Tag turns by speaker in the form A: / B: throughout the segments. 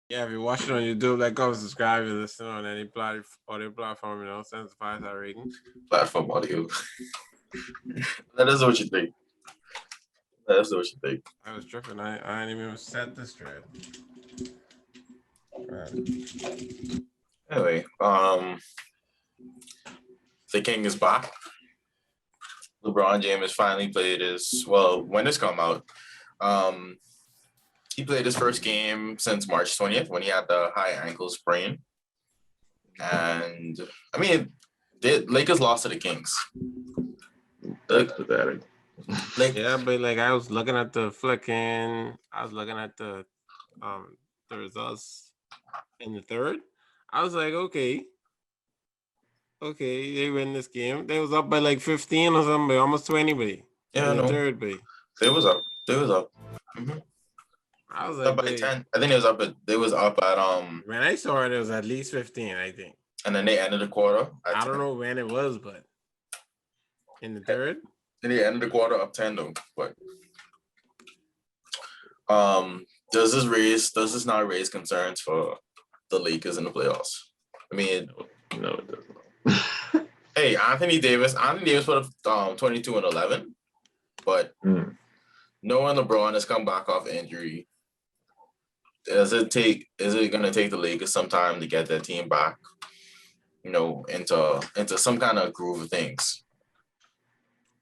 A: Yeah, if you're watching on YouTube, like, go subscribe and listen on any audio platform, send us a 5-star rating.
B: Platform audio. Let us know what you think. Let us know what you think.
A: I was tripping. I ain't even set this straight. Right.
B: Anyway, the King is back. LeBron James finally played when this come out, he played his first game since March 20th when he had the high ankle sprain. And I mean, the Lakers lost to the Kings.
C: That's pathetic.
A: Yeah, but like I was looking at the results in the third. I was like, okay, they win this game. They was up by like 15 or something, almost 20, but
B: yeah,
A: in the
B: no.
A: third, but
B: They was up. Mm-hmm.
A: I was like,
B: up by 10. I think they was up at
A: when I saw it was at least 15, I think.
B: And then they ended the quarter.
A: I don't know when it was, but in the third.
B: And they ended the quarter up 10 though. But does this not raise concerns for the Lakers in the playoffs? I mean,
C: no, it doesn't.
B: Hey, Anthony Davis put up 22 and 11, but knowing LeBron has come back off injury, is it going to take the Lakers some time to get their team back, into some kind of groove of things?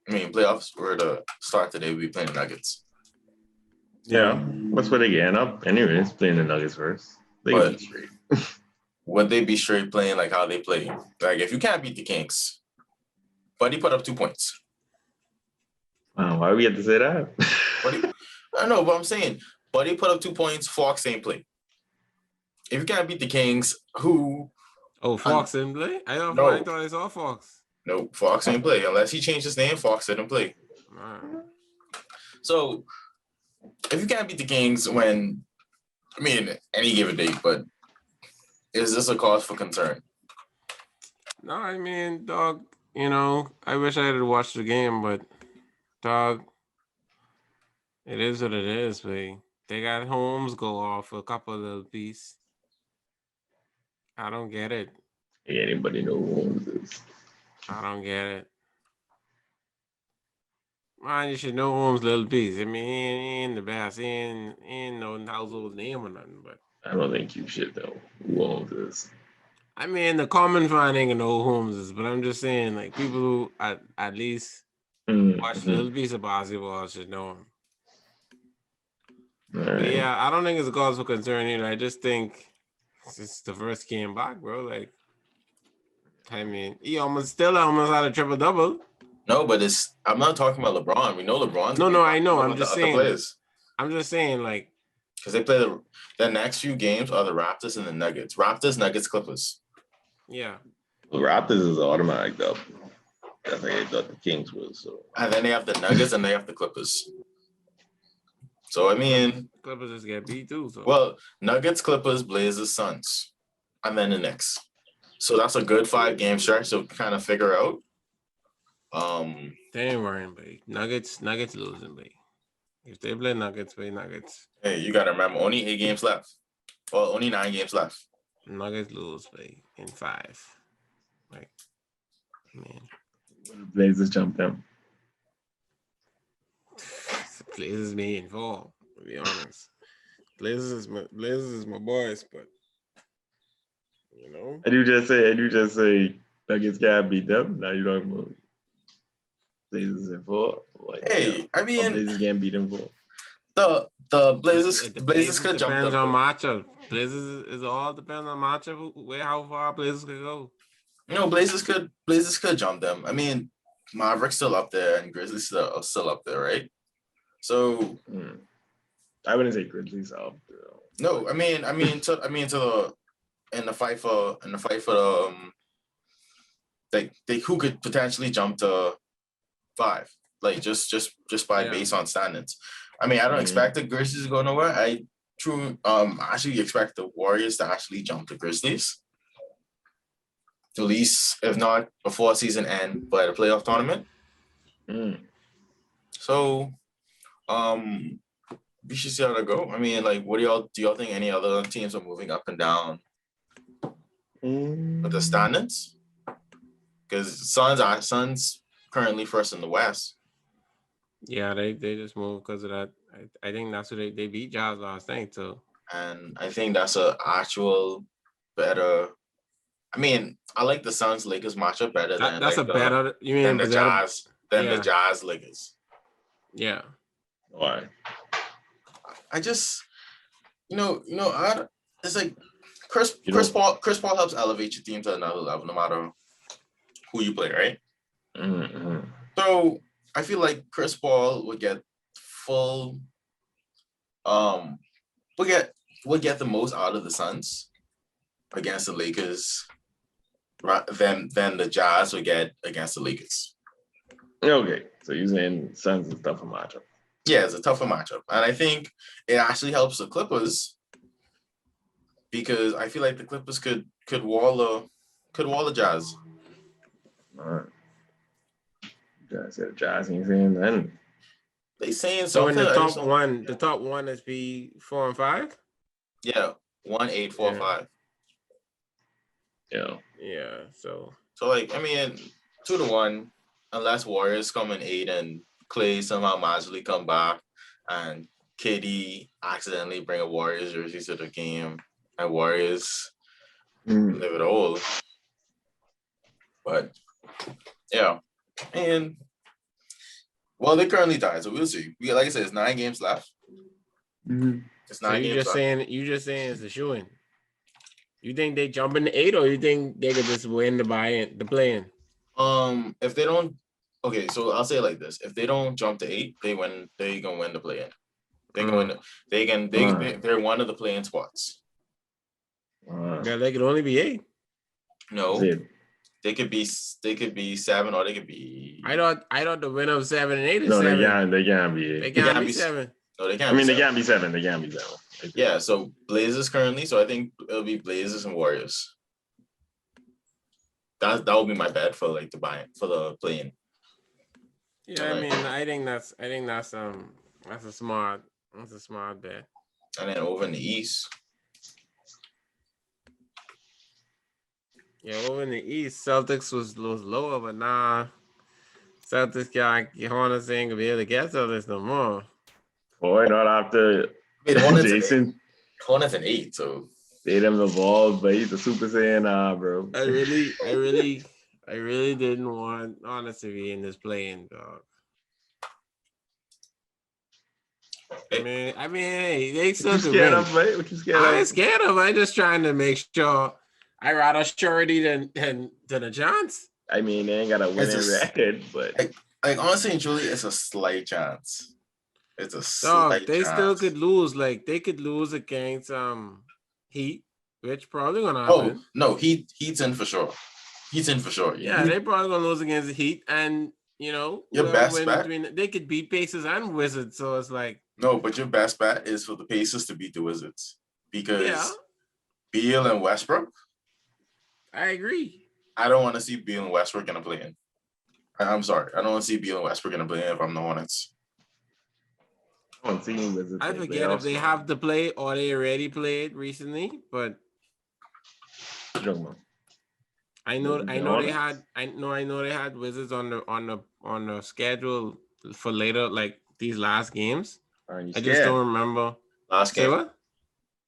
B: I mean, playoffs were to start today. We playing the Nuggets.
C: Yeah, that's where they getting up. Anyways, playing the Nuggets first. They can be straight.
B: Would they be straight playing like how they play? Like, if you can't beat the Kings, but he put up 2 points.
C: Why we have to say that?
B: I know, but I'm saying, Buddy put up 2 points. Fox ain't play. If you can't beat the Kings, who?
A: Oh, Fox didn't play? I thought I saw Fox.
B: No, Fox ain't play. Unless he changed his name, Fox didn't play. So, if you can't beat the Kings any given date, but is this a cause for concern?
A: No, I mean, dog, I wish I had watched the game, but dog, it is what it is, man. They got Holmes go off a couple of little pieces. I don't get it.
C: Anybody know who Holmes is?
A: I don't get it. Man, you should know Holmes' little piece. I mean, he ain't the best. He ain't no household name or nothing, but
C: I don't think you should know who Holmes is.
A: I mean, the common fan ain't gonna know who Holmes is, but I'm just saying, like, people who at least watch a little piece of basketball should know him. Right. But yeah, I don't think it's a cause for concern either. I just think it's the first game back, bro. Like, I mean, he almost had a triple-double.
B: No, but I'm not talking about LeBron. We know LeBron.
A: No, I know. I'm just saying, like,
B: because they play the next few games are the Raptors and the Nuggets. Raptors, Nuggets, Clippers.
A: Yeah.
C: The Raptors is automatic though. I think they thought the Kings was so.
B: And then they have the Nuggets and they have the Clippers. So I mean,
A: Clippers just get beat too. So.
B: Well, Nuggets, Clippers, Blazers, Suns, and then the Knicks. So that's a good 5-game stretch to kind of figure out.
A: They ain't worrying, babe. Nuggets losing, babe. If they play Nuggets, play Nuggets.
B: Hey, you gotta remember, only 8 games left. Well, only 9 games left.
A: Nuggets lose, babe, in 5. Like, man.
C: When the Blazers jump them.
A: Blazers may involve, to be honest. Blazers is my boys, but
C: And you just say Nuggets can't beat them. Now you don't move. Blazers in 4. Like,
B: hey, I mean,
C: Blazers can't beat them 4.
B: The Blazers could jump them.
A: Depends on matchup. Blazers is all depends on matchup. How far Blazers could go.
B: Blazers could jump them. I mean, Mavericks still up there and Grizzlies still up there, right? So
C: I wouldn't say Grizzlies up there.
B: No, I mean in the fight for they who could potentially jump to 5, like just by based on standards. I mean, I don't expect the Grizzlies to go nowhere. I actually expect the Warriors to actually jump the Grizzlies. At least, if not before season end, but a playoff tournament. So, we should see how that go. I mean, like, what do y'all think any other teams are moving up and down with the standings? Because Suns currently first in the West.
A: Yeah, they just moved because of that. I think that's what they beat Jazz last night too.
B: And I think that's a actual better. I mean, I like the Suns Lakers matchup better than
A: That's
B: like
A: a better. You mean
B: than the
A: better?
B: Jazz than the
A: Yeah.
B: Jazz Lakers.
A: Yeah.
C: Why?
B: I just, it's like Chris
C: You
B: Chris
C: know-
B: Paul Chris Paul helps elevate your team to another level, no matter who you play, right?
C: Mm-hmm.
B: So I feel like Chris Paul would get full, would get the most out of the Suns against the Lakers than the Jazz would get against the Lakers.
C: Okay, so you're saying Suns is tougher matchup.
B: Yeah, it's a tougher matchup, and I think it actually helps the Clippers because I feel like the Clippers could wall the Jazz.
C: All right. Jazz said Jazz ain't saying nothing.
B: They saying
A: So in
B: something.
A: the top one is be 4 and 5.
B: Yeah, 1-8-4-5.
C: Yeah.
A: Yeah. So
B: like, I mean, 2-1, unless Warriors come in 8 and Clay somehow magically come back and KD accidentally bring a Warriors jersey to the game and Warriors live it all. But yeah, and well, they currently tied, so we'll see. Like I said, it's 9 games left.
C: Mm-hmm.
B: It's
A: so
B: 9 games left.
A: you just saying it's a shoo-in. You think they jump in the 8, or you think they could just win the play-in?
B: If they don't, okay, so I'll say it like this: if they don't jump to 8, they win. They gonna win the play-in. They can win. They're one of the play-in spots.
A: Yeah, they could only be 8.
B: No, they could be 7, or they could be.
A: I thought the winner of 7 and 8 is
C: no,
A: 7.
C: They can't be 8.
A: They can't be 7.
B: No, they can't.
C: I mean, they can't be 7. They can't be 7.
B: Yeah, so Blazers currently. So I think it'll be Blazers and Warriors. That would be my bet for like for the play-in.
A: Yeah, I mean, I think that's a smart bet.
B: And then over in the East.
A: Yeah, over in the East, Celtics was lower, but nah, Celtics got Hornets ain't gonna be able to get Celtics no more.
C: Boy, not after Jason.
B: Hornets and 8, so
C: They them the balls, but he's a Super Saiyan, bro.
A: I really didn't want Hornets to be in this play-in, dog. I mean, hey, they still could win.
C: What you scared of?
A: I ain't scared of. I'm just trying to make sure I rather surety than a chance.
C: I mean, they ain't got a winning record, but
B: like honestly and truly, it's a slight chance. It's a slight
A: they
B: chance.
A: still could lose. Like they could lose against Heat, which probably gonna happen.
B: Oh no, Heat's in for sure. Heat's in for sure.
A: Yeah, they probably gonna lose against the Heat, and your
B: best bet.
A: They could beat Pacers and Wizards, so it's like
B: no, but your best bet is for the Pacers to beat the Wizards because Beal and Westbrook.
A: I agree.
B: I don't want to see Beal and Westbrook in a play-in. I'm sorry, I don't want to see Beal and Westbrook in a play-in if I'm the Hornets.
A: I forget if they have to play or they already played recently, but I know they had Wizards on the schedule for later, like these last games. I just don't remember.
B: Last game.
A: What?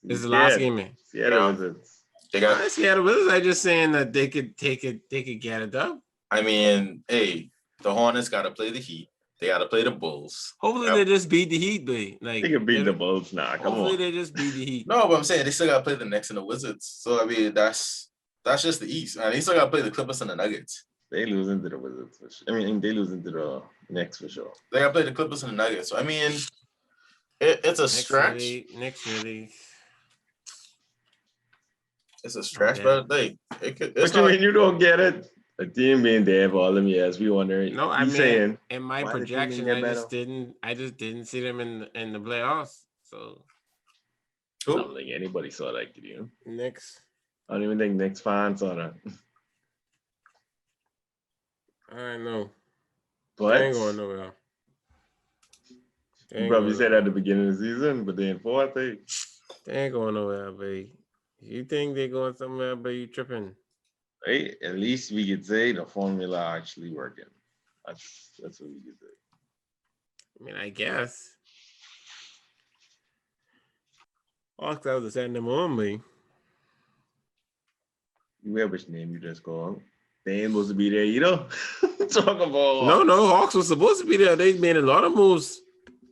A: This is the last game, man.
C: Seattle Wizards.
B: They got
A: Seattle Wizards. I just saying that they could take it. They could get it up.
B: I mean, hey, the Hornets got to play the Heat. They got to play the Bulls.
A: Hopefully they just beat the Heat, but like
C: they can beat the Bulls now.
A: Hopefully they just beat the Heat.
B: No, but I'm saying they still got to play the Knicks and the Wizards. So I mean, that's just the East. And they still got to play the Clippers and the Nuggets.
C: They lose into the Wizards. For sure. I mean, they lose into the Knicks for sure.
B: They got to play the Clippers and the Nuggets. So I mean, it's a stretch.
A: Next really.
B: It's a stretch, but
C: But you mean you don't get it? A team being there for all them years, we wondering.
A: No, I mean,
C: saying,
A: in my projection, I just didn't see them in the playoffs. So
C: I don't think anybody saw that, did you?
A: Knicks.
C: I don't even think Knicks fans saw that.
A: I know.
C: But
A: I ain't going nowhere. They
C: You
A: ain't
C: probably
A: going
C: said at the
A: nowhere.
C: beginning of the season, but then fourth,
A: They ain't going nowhere, baby. You think they're going somewhere, but you tripping.
C: hey, at least we could say the formula actually working. That's what we could say.
A: I mean, I guess. Hawks out to send them on me.
C: You hear which name you just called? They ain't supposed to be there either. Talk about
A: No, Hawks was supposed to be there. They made a lot of moves.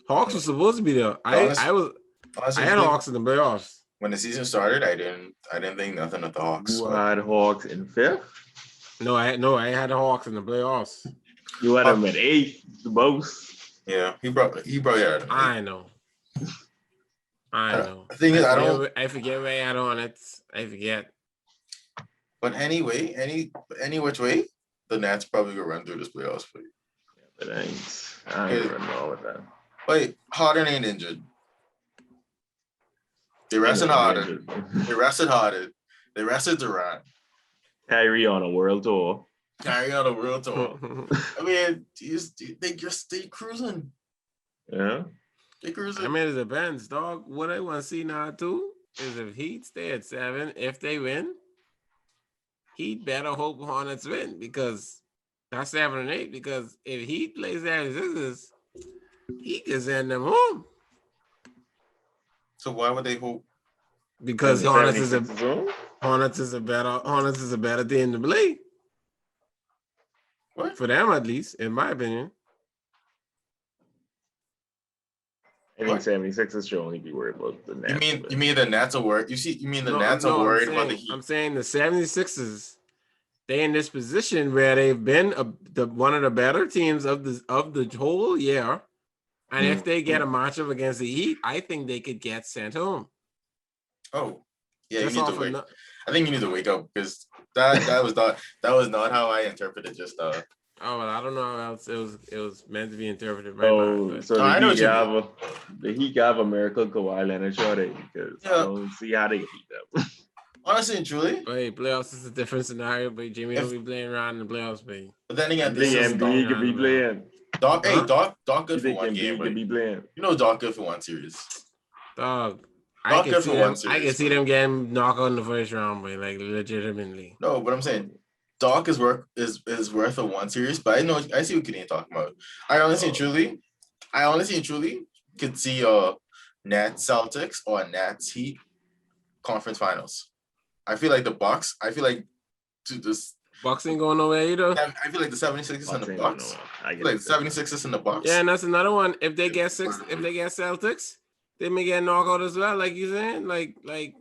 A: Hawks was supposed to be there. I had Hawks in the playoffs.
B: When the season started, I didn't think nothing of the Hawks.
C: You had Hawks in fifth.
A: I had the Hawks in the playoffs.
C: You had them at eighth, the most.
B: Yeah, he brought it.
A: I know.
B: The thing is,
A: I forget where I had on it. I forget.
B: But anyway, any which way, the Nets probably gonna run through this playoffs for you.
C: Yeah, but I ain't running all with that.
B: Wait, Harden ain't injured. They rested Harden. They rested Harden. They rested Durant.
C: Kyrie on a world tour.
B: Kyrie on a world tour. I mean, they cruising.
C: Yeah.
B: They cruising.
A: I mean, it depends, dog. What I want to see now too is if Heat stay at 7, if they win, Heat better hope Hornets win because that's 7 and 8. Because if Heat plays 76ers, he can send them home.
B: So why would they hope?
A: Because Hornets is a better team to play.
B: What?
A: For them, at least, in my opinion.
C: I think 76ers should only be worried about the Nets.
B: You mean the Nets are worried? You mean the Nets are worried about the Heat?
A: I'm saying the 76ers, they in this position where they've been one of the better teams of the whole year. And if they get a matchup against the Heat, I think they could get sent home.
B: Oh, yeah, you need to wake. I think you need to wake up because that was not how I interpreted just
A: Oh, well, I don't know how else it was meant to be interpreted.
C: So the Heat have a miracle Kawhi Leonard shorty because I don't see how they beat them.
B: Honestly and truly,
A: playoffs is a different scenario. But Jimmy don't be playing around in the playoffs, baby.
B: But then again,
C: this is Embiid could be playing.
B: Doc good for one game.
C: Could be playing.
B: You know, Doc good for one series.
A: Dog. I can see them getting knocked out in the first round, but like legitimately.
B: No, but I'm saying Doc is worth a one series, but I see what Canadian talking about. I honestly and truly could see Nets Celtics or Nets Heat conference finals. I feel like the Bucks. I feel like
A: Bucks ain't going nowhere either.
B: I feel like the 76ers and the Bucks. I feel like the 76ers and the Bucks.
A: Yeah, and that's another one. If they get Celtics, they may get knocked out as well, like you saying. Like
C: I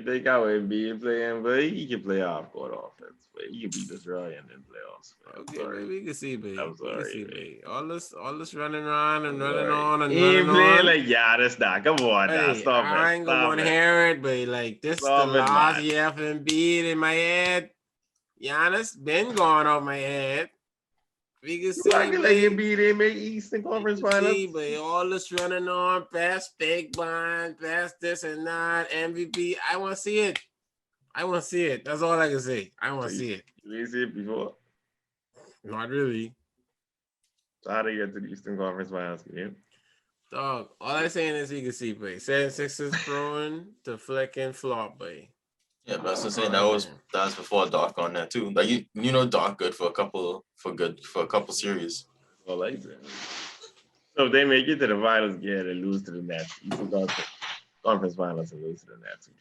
C: think I would be playing, but he can play off-court offense. But he can beat Australia in playoffs.
A: Okay, baby, we can see, baby.
C: I'm sorry, baby.
A: All this running around and running on and
C: he
A: running
C: ain't playing
A: on.
C: like Giannis now. Come on, now. Stop it.
A: I ain't gonna hear it, but like this the last year for Embiid in my head. Giannis been going off my head. We can see
C: like Embiid they make Eastern Conference Finals.
A: See, but all this running on, past fake bond, past this and that, MVP. I want to see it. That's all I can say. I want to see it.
C: You didn't see it before?
A: Not really.
C: So how do you get to the Eastern Conference Finals game?
A: Dog, all I'm saying is you can see, boy. 76ers throwing to flick and flop, boy.
B: Yeah, but that's what I'm saying. That was before Doc on that too. Like you know Doc good for a couple series.
C: Well, like that. So if they make it to the finals again and lose to the Nets, Eastern Conference Finals and lose to the Nets.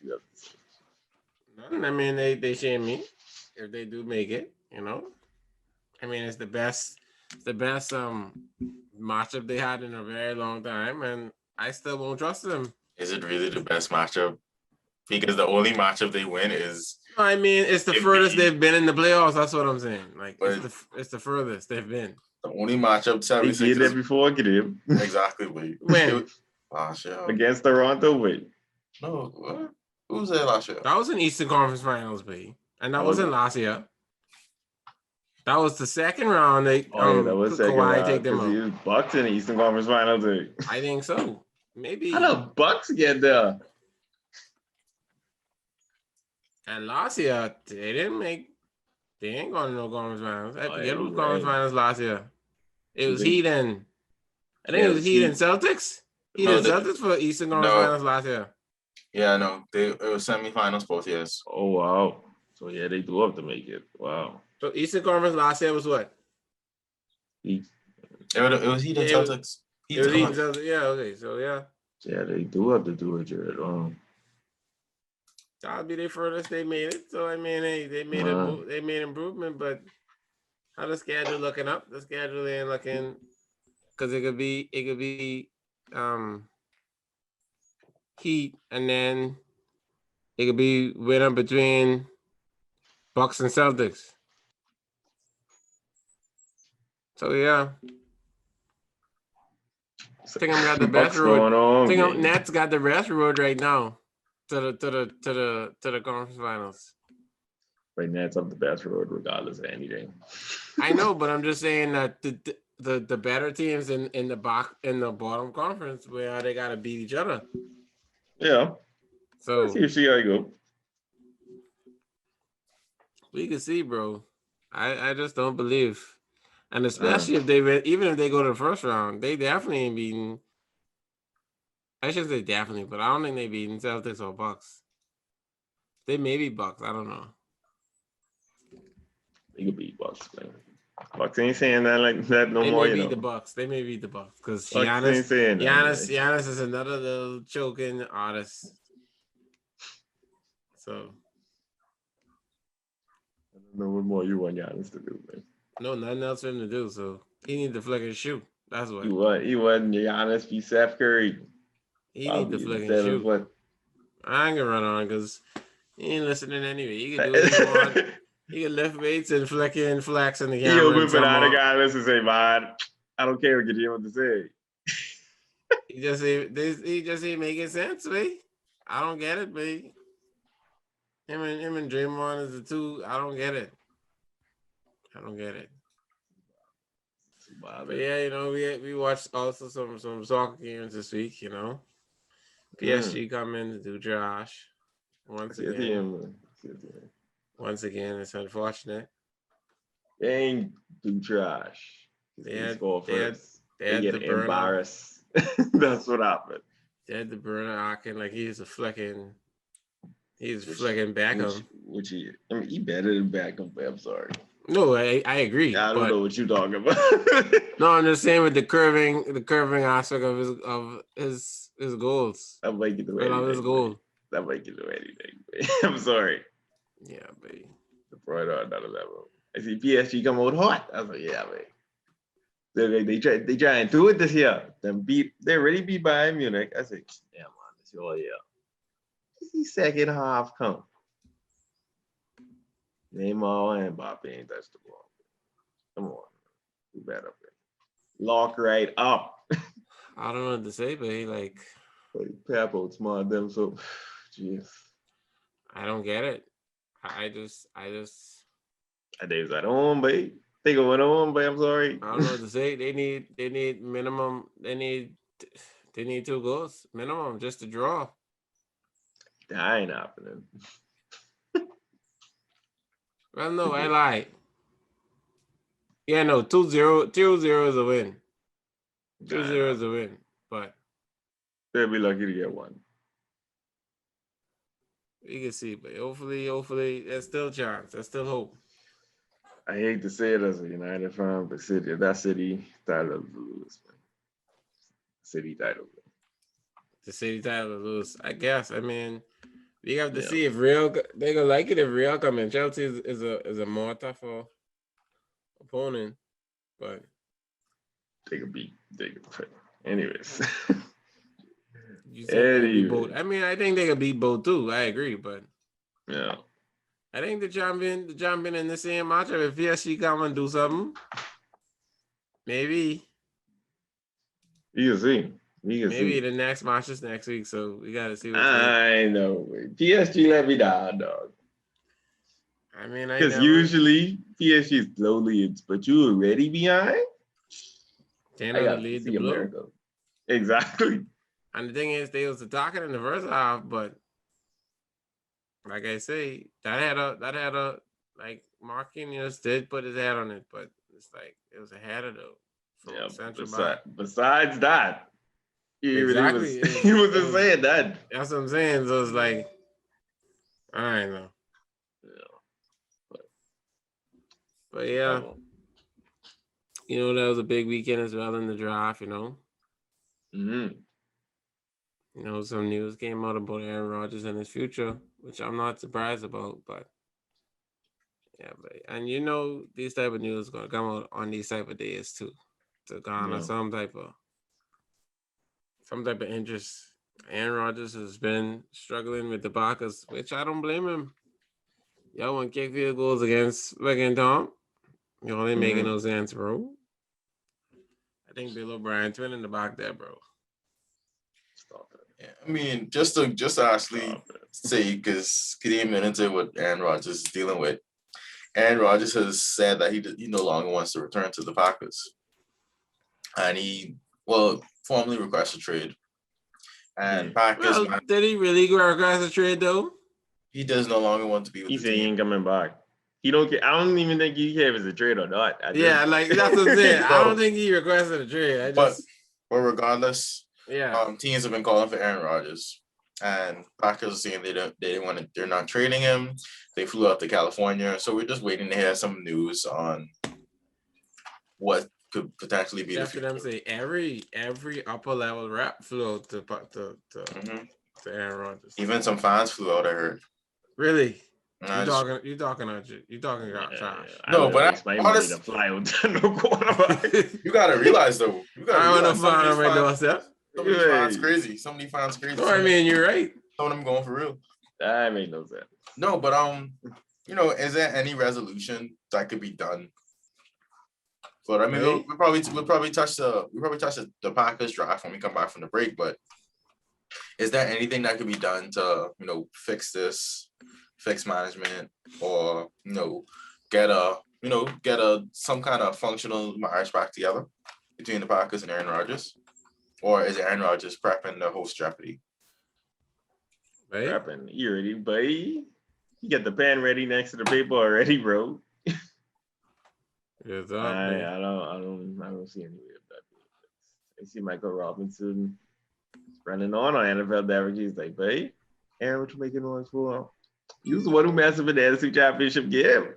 A: I mean, they shame me if they do make it. You know, I mean, it's the best matchup they had in a very long time, and I still won't trust them.
B: Is it really the best matchup? Because the only matchup they win is.
A: I mean, it's the furthest they've been in the playoffs. That's what I'm saying. Like, it's the furthest they've been.
B: The only matchup 76ers.
C: They did that before, Kadeem.
B: Exactly.
A: When?
B: Last year.
C: Against Toronto, wait.
B: No, what? Who was there last year?
A: That was an Eastern Conference Finals, B. And that wasn't last year. That was the second round. That was second round. Take them out.
C: Bucks in the Eastern Conference Finals.
A: I think so. Maybe.
C: How the Bucks get there?
A: And last year, they ain't going to no conference finals. I forget who conference finals last year. It was Heat and I think it was Heat and Celtics. Heat and Celtics for Eastern Conference Finals last year.
B: Yeah, no, it was semifinals both years.
C: Oh wow! So yeah, they do have to make it. Wow.
A: So Eastern Conference last year was what?
C: Heat.
B: It was Heat and Celtics.
A: It was Heat and Celtics. Yeah. Okay. So yeah.
C: Yeah, they do have to do it, Jared.
A: That'll be their furthest they made it. So I mean, hey, they made improvement, but how the schedule looking up? The schedule ain't looking, because it could be Heat, and then it could be winner between Bucks and Celtics. So yeah. I think I'm got the best road. I think Nets got the best road right now to the conference finals.
C: Right now, it's up the best road regardless of anything.
A: I know, but I'm just saying that the better teams in the bottom conference, where they gotta beat each other.
C: Yeah.
A: So
C: let's see how you go.
A: We can see, bro. I just don't believe, and especially if even if they go to the first round, they definitely ain't beating. I shouldn't say definitely, but I don't think they beating Celtics or Bucks. They may be Bucks. I don't know.
C: They could beat Bucks, man. Bucks ain't saying that like that no more.
A: They may beat the Bucks. They may beat the Bucks because Giannis is another little choking artist. So
C: I don't know what more you want Giannis to do, man.
A: No, nothing else for him to do. So he needs to flick and shoot. That's what.
C: He wasn't Giannis be Steph Curry.
A: He needs to flick and shoot. I ain't gonna run on because he ain't listening anyway. He can do what he want. He can lift weights and flex in the camera.
C: He'll whip it out of Giannis and say, "Man, I don't care what you want to say."
A: He just ain't making sense, man. I don't get it, man. Him and Draymond is the two. I don't get it. But yeah, we watched also some soccer games this week. PSG coming to do Josh once again. Once again, it's unfortunate.
C: They ain't do trash. They score first. They get embarrassed. That's what happened.
A: They had the burner acting like he's flicking Beckham.
C: He better than Beckham, but I'm sorry.
A: No, I agree.
C: I don't know what you're talking about.
A: No, I'm just saying with the curving aspect of his goals.
C: That might get do anything.
A: His goal.
C: That might get do anything. I'm sorry.
A: Yeah, baby.
C: The Pride on another level. I see PSG come out hot. I was like, yeah, man. They try and do it this year. They already beat Bayern Munich. I said, yeah, man, it's your year. The second half come. Neymar and Mbappe ain't touched the ball. Come on. Do better, man. Lock right up.
A: I don't know what to say, but
C: Pep outsmart them, so jeez.
A: I don't get it. I just
C: They was at home, babe. They going home, babe. I'm sorry.
A: I don't know what to say. They need minimum. They need 2 goals minimum just to draw.
C: That ain't happening.
A: Well, no, I lied. Yeah, no, 2-0 is a win. 2-0 is a win, but
C: they'll be lucky to get one.
A: We can see, but hopefully, there's still chance. There's still hope.
C: I hate to say it as a United fan, but that city title to lose, man. City title.
A: The city title to lose, I guess. I mean, we have to see if Real they gonna like it if Real come in. Chelsea is a more tougher opponent, but
C: they could beat. Anyways.
A: You said they beat both. I mean, I think they could beat both too. I agree, but
C: yeah,
A: I think the champion in the same matchup. If PSG come and do something, maybe
C: you can see.
A: Maybe the next match is next week, so we gotta see.
C: I know. PSG let me down, dog.
A: I mean,
C: because usually PSG is low leads, but you already behind.
A: They know the lead to blow.
C: Miracle. Exactly.
A: And the thing is, they was attacking in the first half, but like I say, that had a like Marquinhos did put his head on it, but it's like it was a header though.
C: Yeah,
A: central back.
C: besides that, he
A: Exactly.
C: he was just saying that.
A: That's what I'm saying. So it's like, I don't know.
C: Yeah.
A: But yeah, that was a big weekend as well in the draft,
C: Mm-hmm.
A: Some news came out about Aaron Rodgers and his future, which I'm not surprised about, but yeah, and these type of news gonna come out on these type of days too, to garner some type of interest. Aaron Rodgers has been struggling with the Packers, which I don't blame him. Y'all want kick field goals against Wigan Tom. Y'all ain't making no sense, bro. I think Bill O'Brien twin in the back there, bro.
B: Stop it. Yeah, I mean, just to actually say, because getting into what Aaron Rodgers is dealing with, Aaron Rodgers has said that he no longer wants to return to the Packers, and he formally requested a trade. And Packers.
A: Did he really request a trade though?
B: He does no longer want to be with
C: the
B: team.
C: He said he ain't coming back. He don't care. I don't even think he cares if it's a trade or not.
A: That's what I'm saying. I don't think he requested a trade.
B: But regardless,
A: yeah,
B: teams have been calling for Aaron Rodgers, and Packers are saying they're not trading him. They flew out to California, so we're just waiting to hear some news on what could potentially be the future.
A: Them say every upper level rep flew out to Aaron Rodgers.
B: Even some fans flew out. I heard.
A: Really? You talking about trash.
B: No, but
C: I money to fly out to no quarterback.
B: You gotta realize though.
A: I want to find on my doorstep.
B: Some of these fans crazy. Some of these fans crazy.
A: No, I mean you're right.
B: Some of them going for real.
C: That made no sense.
B: No, but is there any resolution that could be done? But I mean, we'll probably touch the Packers draft when we come back from the break. But is there anything that could be done to fix this, fix management, or get some kind of functional marriage back together between the Packers and Aaron Rodgers, or is Aaron Rodgers prepping the host Jeopardy?
A: Right?
C: Prepping, you ready, buddy? You got the pen ready next to the paper already, bro.
A: Yes,
C: I don't see any way of that. I see Michael Robinson running on NFL average. He's like, "Hey, Aaron, what you making noise for? You was the one who messed up in the NFC Championship game."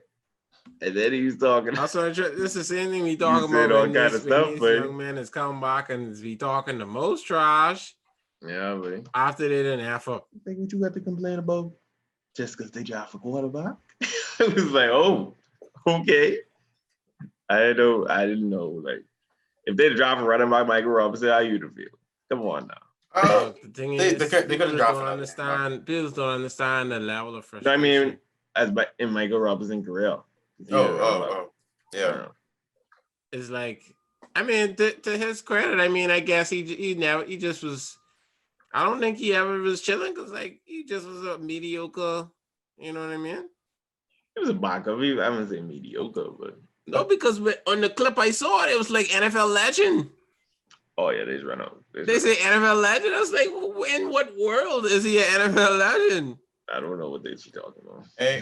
C: And then he was talking.
A: Also, this is the same thing we talk about
C: all kind of stuff,
A: but young man has come back and be talking the most trash.
C: Yeah, buddy.
A: After they didn't F up.
C: Think what you got to complain about? Just because they draft a quarterback? It was like, oh, okay. I didn't know. Like, if they drop a running back, Michael Robinson, how you feel? Come on now.
A: The thing is, people don't understand the level of frustration.
C: I mean, in Michael Robinson's career.
B: Yeah.
A: It's like, I mean, to his credit, I mean, I guess he just was. I don't think he ever was chilling because like he just was a mediocre. You know what I mean?
C: It was a backup. I wouldn't say mediocre, but.
A: No, because on the clip I saw, it was like NFL legend.
C: Oh, yeah, they just run out.
A: They say NFL legend. I was like, in what world is he an NFL legend?
C: I don't know what they she talking about.
B: Hey,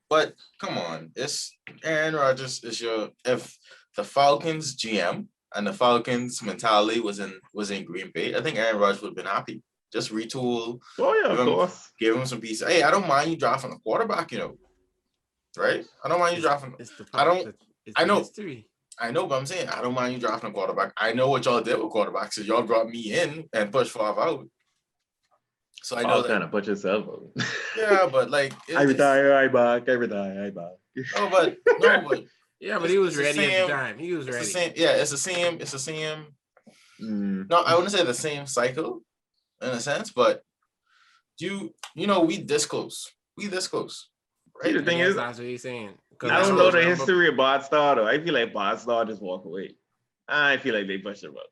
B: but come on. It's Aaron Rodgers if the Falcons GM and the Falcons mentality was in Green Bay, I think Aaron Rodgers would have been happy. Just retool.
C: Oh, yeah, of course.
B: Give him some pieces. Hey, I don't mind you drafting a quarterback, right? I don't mind you drafting. I know. History. I know, but I'm saying I don't mind you drafting a quarterback. I know what y'all did with quarterbacks. So y'all brought me in and pushed Favre out. So I know
C: kind of put yourself out.
B: Yeah, but like
C: I retire, I back. I retire, I back.
B: No, but
A: yeah, but he was ready at the time. He was ready.
B: It's the same. No, I wouldn't say the same cycle in a sense, but we this close. Right?
C: The thing is,
A: that's what he's saying.
C: I don't know the history of Bart Starr though. I feel like Bart Starr just walk away. I feel like they pushed him up.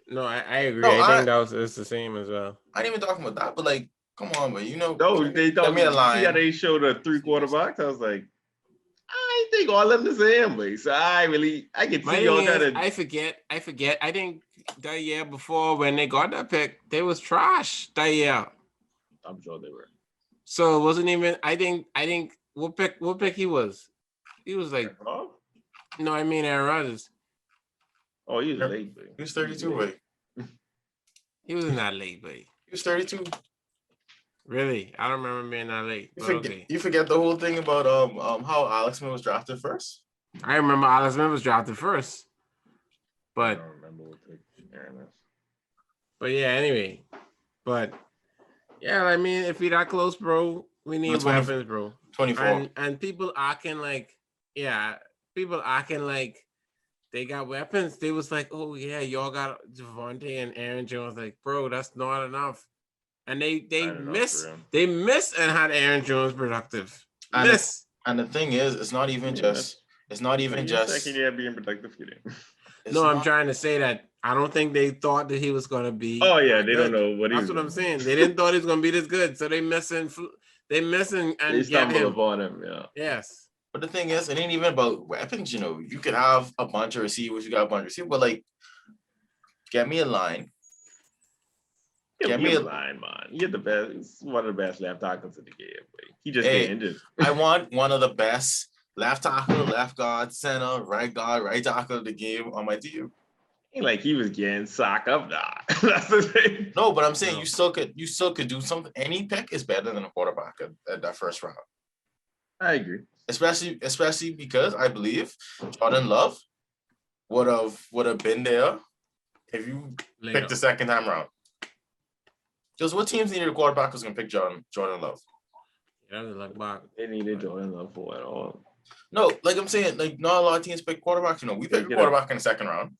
A: No, I agree. I think it's the same as well.
B: I ain't even talking about that, but like, come on, but
C: No, they thought me a line. Yeah, they showed the 3 quarterbacks. I was like, I think all of them the same way. So I can see all kind of.
A: I forget. I think that year before when they got that pick, they was trash that year.
C: I'm sure they were.
A: So it wasn't even. I think what pick he was. He was like. No, I mean Aaron Rodgers.
C: Oh, he was late, but
B: He was 32, wait.
A: He wasn't that late, but
B: He was 32.
A: really, I don't remember being that late. But okay,
B: You forget the whole thing about how Alex Smith was drafted first?
A: I remember Alex Smith was drafted first,
C: I
A: but
C: don't remember what the Aaron is.
A: but yeah, anyway, but yeah, I mean, if we that close, bro, we need
B: 20
A: weapons, bro.
B: 24.
A: And people acting like, yeah, people acting like they got weapons. They was like, oh yeah, y'all got Javonte and Aaron Jones. Like, bro, that's not enough. And they
C: I don't know, for
A: they
C: real.
A: missed and had Aaron Jones productive.
B: And
A: Miss.
B: And the thing is, it's not even just. It's not even
C: Your
B: just.
C: second year being productive for them.
A: No, I'm trying to say that I don't think they thought that he was gonna be.
C: Oh yeah, they
A: good.
C: don't know what he
A: That's
C: was
A: what I'm
C: gonna
A: saying. They didn't thought he was gonna be this good, so they missing and
C: They
A: get
C: stumble
A: him.
C: upon him, yeah.
A: Yes.
B: But the thing is, it ain't even about weapons. You know, you could have a bunch of receivers. You got a bunch of receivers, but like, get me a line.
C: Get me a line, man. You're the best. He's one of the best left tackles in the game. But he just get injured.
B: I want one of the best left tackle, left guard, center, right guard, right tackle of the game on my team.
C: Ain't like he was getting socked up now. That's the thing.
B: No, but I'm saying you still could do something. Any pick is better than a quarterback at that first round.
C: I agree.
B: Especially because I believe Jordan Love would have been there if you picked the second time round. Because what teams needed a quarterback who's gonna pick Jordan Love?
A: Yeah,
C: they needed Jordan Love for it all.
B: No, like I'm saying, like not a lot of teams pick quarterbacks. You know, we picked a quarterback in the second round.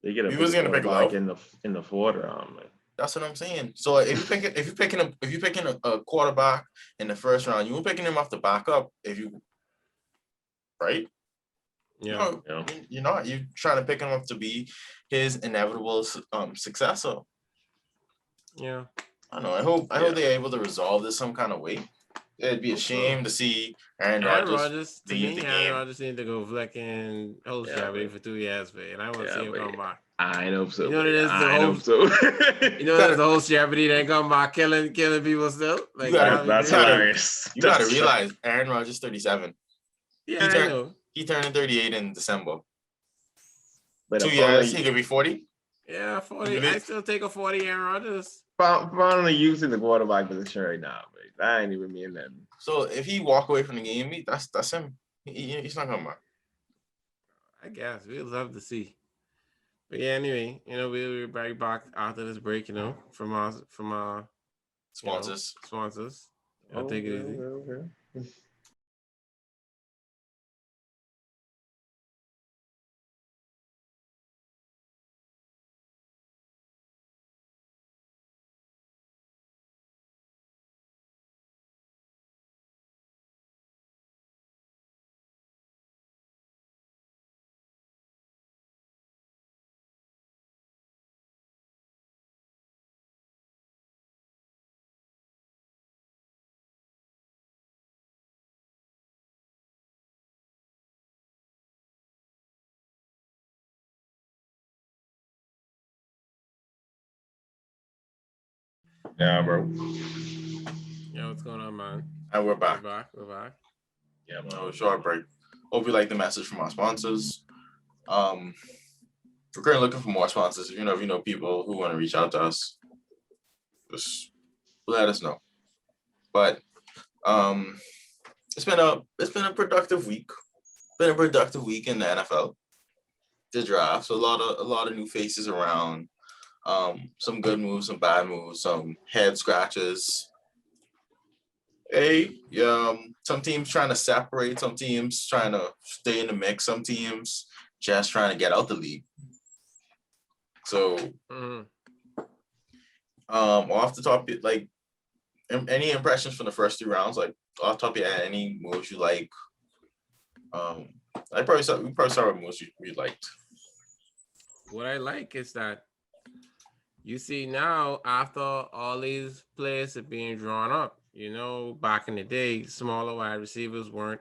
C: They get a
B: gonna pick Love
C: in the fourth round, man.
B: That's what I'm saying. So if you're picking a quarterback in the first round, you were picking him off the backup right?
A: Yeah.
B: You're not. You're trying to pick him up to be his inevitable successor.
A: Yeah.
B: I don't know. I hope they're able to resolve this some kind of way. It'd be a shame to see Aaron Rodgers leave the game.
A: Aaron Rodgers need to go flicking host for 2 years, man. And I want to see him come back.
C: I hope so.
A: You know what it is?
C: I hope so.
A: You know there's the whole Jeopardy that come back killing people still. Like
C: that's hilarious.
B: You gotta realize Aaron Rodgers 37.
A: Yeah, I know.
B: He turned 38 in December.
C: But
B: 2 years, he could be 40.
A: Yeah, 40. I still take a 40 Aaron Rodgers.
C: Finally using the quarterback position right now, but I ain't even mean that.
B: So if he walk away from the game, that's him. He's not coming back.
A: I guess we'd love to see. But yeah, anyway, we'll be right back after this break, from our
B: sponsors.
A: I'll take it easy.
C: Okay. Yeah, bro.
A: Yeah, what's going on, man?
B: And we're back.
A: We're back.
B: Yeah, man. Short break. Hope you like the message from our sponsors. We're currently looking for more sponsors. If you know people who want to reach out to us, just let us know. But it's been a productive week. Been a productive week in the NFL. The draft. So a lot of new faces around. Some good moves, some bad moves, some head scratches. Some teams trying to separate, some teams trying to stay in the mix, some teams just trying to get out the league. So, off the top, like, any impressions from the first 2 rounds? Like, off the top, any moves you like? We probably start with moves we liked.
A: What I like is that you see now, after all these players are being drawn up, back in the day, smaller wide receivers weren't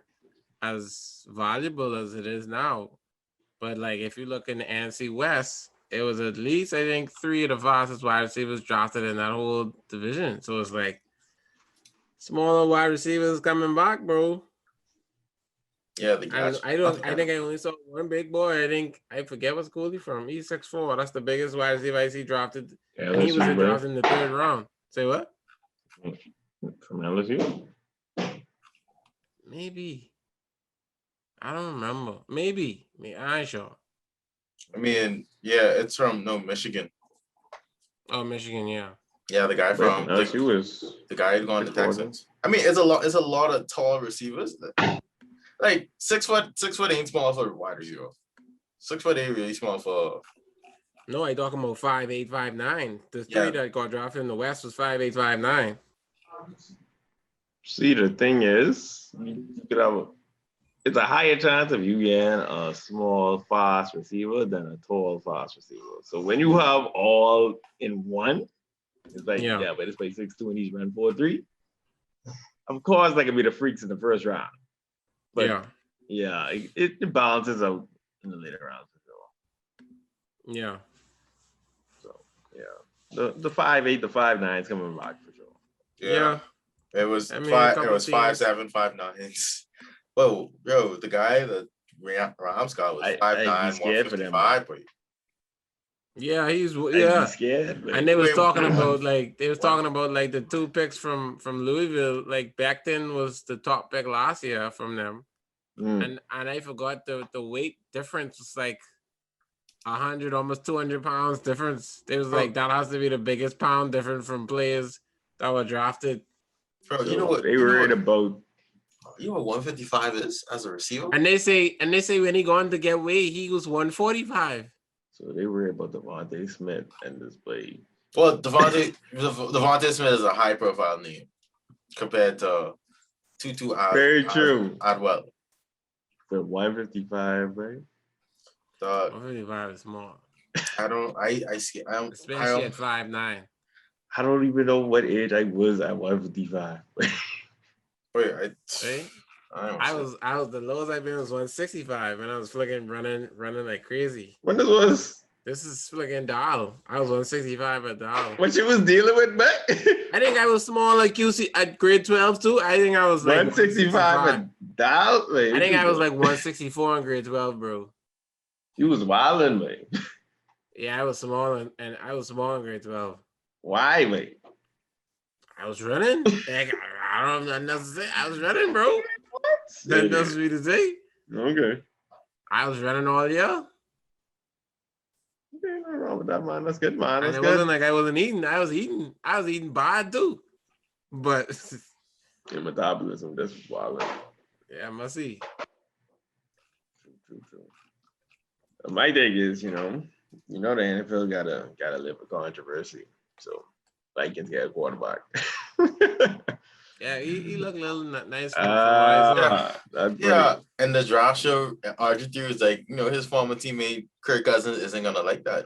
A: as valuable as it is now. But like, if you look in the NFC West, it was at least, I think, 3 of the fastest wide receivers drafted in that whole division. So it's like smaller wide receivers coming back, bro.
B: Yeah, the catch.
A: I think I only saw one big boy. I forget what school he's from. He's 6'4". That's the biggest wide receiver I see drafted.
C: Yeah,
A: And he was drafted in the 3rd round. Say what?
C: From LSU?
A: Maybe. I don't remember. Maybe. I ain't sure.
B: I mean, yeah, it's from Michigan.
A: Oh, Michigan, yeah.
B: Yeah, the guy from
C: LSU is
B: the guy who's going to Texans. I mean, it's a lot of tall receivers. Like 6 foot ain't small for a wide receiver. 6 foot ain't really small for.
A: No, I talking about 5'8", 5'9". The three that got drafted in the West was 5'8", 5'9".
C: See, the thing is, you could have it's a higher chance of you getting a small, fast receiver than a tall, fast receiver. So when you have all in one, it's like, but it's like 6'2" and he's run 4'3". Of course, that could be the freaks in the first round. But it balances out in the later rounds for sure.
A: Yeah.
C: So the 5'8", the 5'9" is coming back for sure.
B: Yeah. It was 5'7", 5'9". Whoa, yo, the guy that Rams got was 5'9", 155.
A: Yeah, he's
C: scared.
A: And they was talking about the 2 picks from Louisville. Like back then was the top pick last year from them. And I forgot the weight difference was like 100, almost 200 pounds difference. It was like that has to be the biggest pound difference from players that were drafted.
B: Bro, you know what
C: they worried about?
B: You know what 155 is as a receiver?
A: And they say when he going to get weight, he was 145.
C: So they worry about Devontae Smith and this play.
B: Well, Devontae Smith is a high profile name compared to Tutu
C: Very true.
B: Adwell.
C: The 155, right?
A: 155 is small. Especially at 5'9".
C: I don't even know what age I was at 155.
B: I
A: was the lowest I've been was 165, and I was flicking running like crazy.
C: When this was?
A: This is flicking Doll. I was 165 at Doll.
C: What you was dealing with, man?
A: I think I was small like QC at grade 12 too. I think I was like
C: 165 at Doll.
A: I think I was like 164 in grade 12, bro.
C: You was wilding, man.
A: Yeah, I was small and I was small in grade 12.
C: Why, mate?
A: I was running. I don't know nothing to say. I was running, bro.
C: What?
A: Nothing else for me to say.
C: Okay.
A: I was running all year.
C: Okay, nothing wrong with that, man. That's good, man. That's
A: and it wasn't like I wasn't eating. I was eating bad too. But
C: your metabolism, that's wild.
A: Yeah, I must see.
C: True. My thing is, the NFL gotta live with controversy. So Vikings get a quarterback.
A: Yeah, he looked a little nice.
B: And the draft show, RG3 was like, his former teammate Kirk Cousins isn't gonna like that.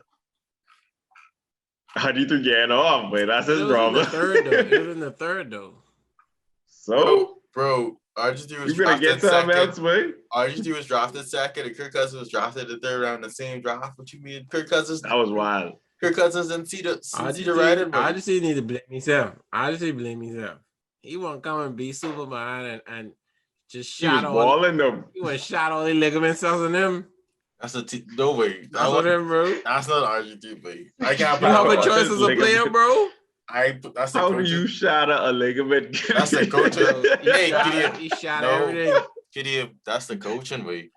C: RG3 getting off, but that's his problem.
A: It was in the third though.
C: So,
B: bro, RG3 was
C: you gonna get something else, man?
B: RG3 was drafted second, and Kirk Cousins was drafted the 3rd round in the same draft. What you mean, Kirk Cousins?
C: That was wild.
B: Kirk Cousins didn't see the writing.
A: I just need to blame himself. He won't come and be Superman and just shot all. He went shot all the ligaments out of him.
B: That's no way.
A: That's what him, bro.
B: That's not RG3, but I can't.
A: You have a choice as a player, bro.
B: That's the
C: How
B: coach.
C: do you shatter a ligament?
B: That's the coach.
A: He shot everything.
B: Gideon, that's the coaching way.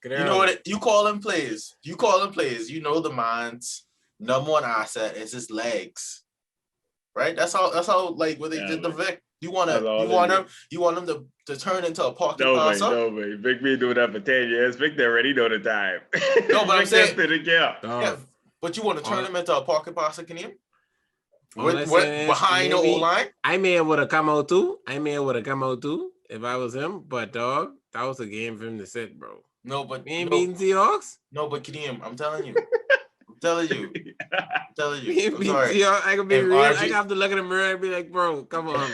A: You
B: know what? You call him plays. You know the man's number one asset is his legs, right? That's how like when they did the Vic. You want him to turn into a pocket passer?
C: No way. Vic been doing that for 10 years. Vic already know the time.
B: No, but I'm saying,
C: but
B: you want to turn him into a pocket passer, can you? Behind the O-line?
A: I may have would have come out too. If I was him, but dog, that was a game for him to sit, bro.
B: No, but
A: we ain't beating Seahawks.
B: No, but Kadeem, I'm telling you. I'm telling you.
A: I'm sorry. I can be real. I have to look in the mirror and be like, bro, come on.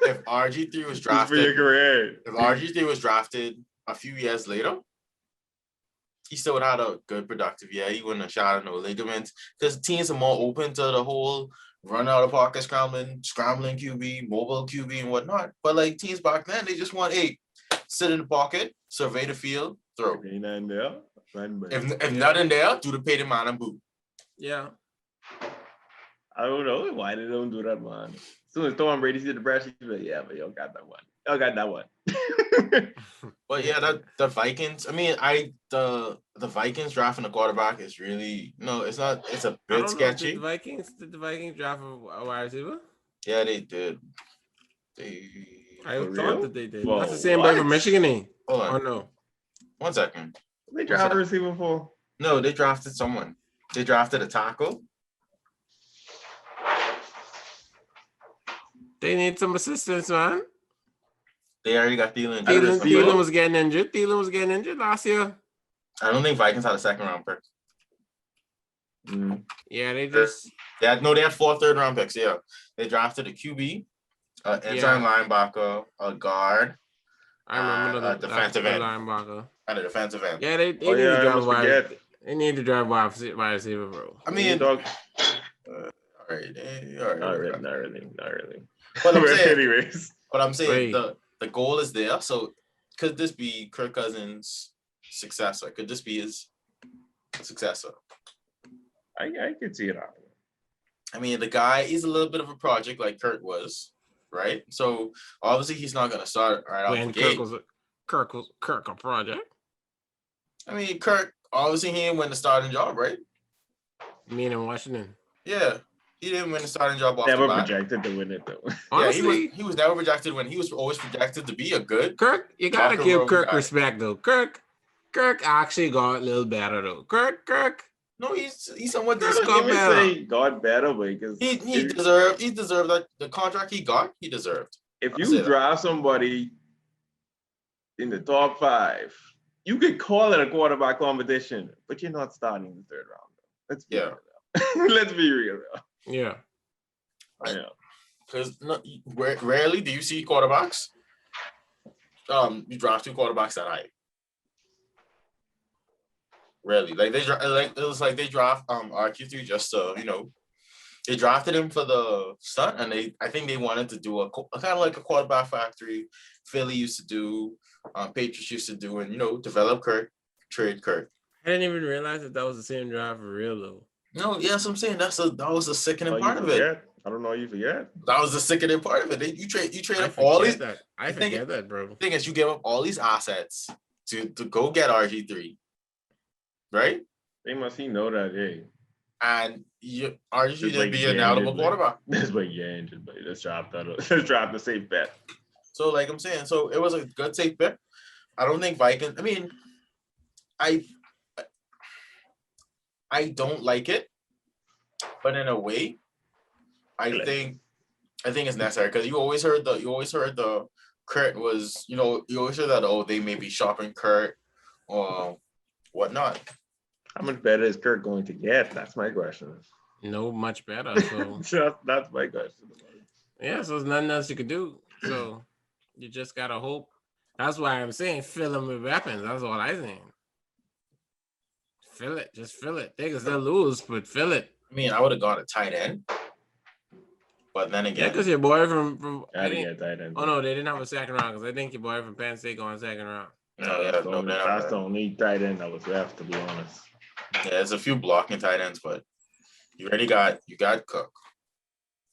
B: If RG3 was drafted,
C: for your career.
B: If RG3 was drafted a few years later, he still would have had a good productive year. He wouldn't have shot at no ligaments because teams are more open to the whole run out of pocket scrambling QB, mobile QB, and whatnot. But like teams back then, they just want sit in the pocket, survey the field, throw.
C: Ain't nothing there.
B: If nothing there, do the pay the man and boot.
A: Yeah.
C: I don't know why they don't do that, man. As soon as Tom Brady see the brush, he's like, yeah, but y'all got that one. Y'all got that one.
B: But yeah, the Vikings. I mean, the Vikings drafting a quarterback is really it's not. It's a bit sketchy.
A: Did the Vikings draft a wide receiver?
B: Yeah, they did.
A: I
C: For
A: thought
C: real?
A: that they did.
C: Whoa,
A: That's the same boy from
C: what?
A: Michigan. Eh?
B: Hold
A: Oh
B: on,
A: no.
B: 1 second.
C: They draft a receiver for.
B: No, they drafted someone. They drafted a tackle.
A: They need some assistance, man.
B: They already got Thielen.
A: Thielen was getting injured. Thielen was getting injured last year.
B: I don't think Vikings had a second round pick.
A: Yeah, they just.
B: They had 4 third-round picks. Yeah, they drafted a QB, inside linebacker, a guard.
A: I remember
B: the defensive end.
A: Linebacker.
B: And a defensive end.
A: Yeah, they need to drive wide. They need to drive wide receiver, bro.
B: I mean, all right.
C: Not really.
B: But I'm saying,
C: anyways.
B: But I'm saying the goal is there. So could this be Kirk Cousins' successor? Could this be his successor?
C: I could see it happening.
B: I mean, the guy is a little bit of a project like Kurt was, right? So obviously he's not going to start right out the gate.
A: Kirk a project.
B: I mean, Kirk obviously he didn't win the starting job, right?
A: You mean in Washington?
B: Yeah, he didn't win the starting job off
C: never
B: the bat.
C: projected to win it though.
A: Honestly,
B: he was never projected to win. He was always projected to be a good
A: Kirk. You gotta give Kirk respect though. Kirk actually got a little better though. Kirk.
B: No, he's somewhat
C: decent.
A: Got better.
C: Say got better because
B: he deserved that the contract he got. He deserved.
C: If you draft somebody in the top 5, you could call it a quarterback competition, but you're not starting in the 3rd round. Let's be real. Let's be real.
A: Yeah.
B: Yeah. Because rarely do you see quarterbacks. You draft 2 quarterbacks that high. Rarely, like it was like they draft RQ3 just to they drafted him for the stunt, and I think they wanted to do a kind of like a quarterback factory. Philly used to do, Patriots used to do, and develop Kirk, trade Kirk.
A: I didn't even realize that was the same draft for real though.
B: No, yes, I'm saying that was the sickening part of it.
C: I don't know, you forget.
B: That was the sickening part of it. You trade up all these.
A: I forget that, bro.
B: The thing is, you give up all these assets to go get RG3. Right?
C: They must know that, hey.
B: And RG didn't be an eligible quarterback.
C: That's what you're injured, but let's drop the safe bet.
B: So, like I'm saying, so it was a good safe bet. I don't think Vikings. I mean, I don't like it, but in a way, I think it's necessary because you always heard the Kurt was you always heard that they may be shopping Kurt or whatnot.
C: How much better is Kirk going to get? That's my question.
A: No, much better. So
C: that's my question.
A: Yeah, so there's nothing else you can do. So you just gotta hope. That's why I'm saying fill them with weapons. That's all I'm saying. Fill it, just fill it. They can still lose, but fill it.
B: I mean, I would have gone a tight end, but then again,
A: because your boy from
C: I didn't get tight end.
A: Oh no, they didn't have a second round because I think your boy from Penn State going second round.
C: That's the only tight end that was left, to be honest.
B: Yeah, there's a few blocking tight ends, but you got Cook,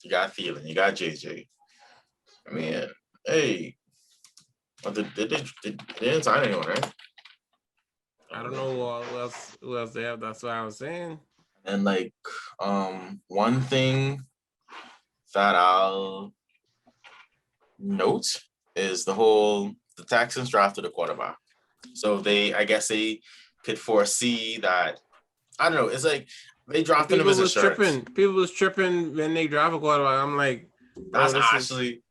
B: you got Thielen, you got JJ. I mean, hey, they didn't sign anyone, right?
A: I don't know who else they have. That's what I was saying.
B: And like, one thing that I'll note is the Texans drafted a quarterback, so I guess they could foresee that. I don't know. It's like they drafted him as insurance.
A: People was tripping when they draft a quarterback. I'm like,
B: that's actually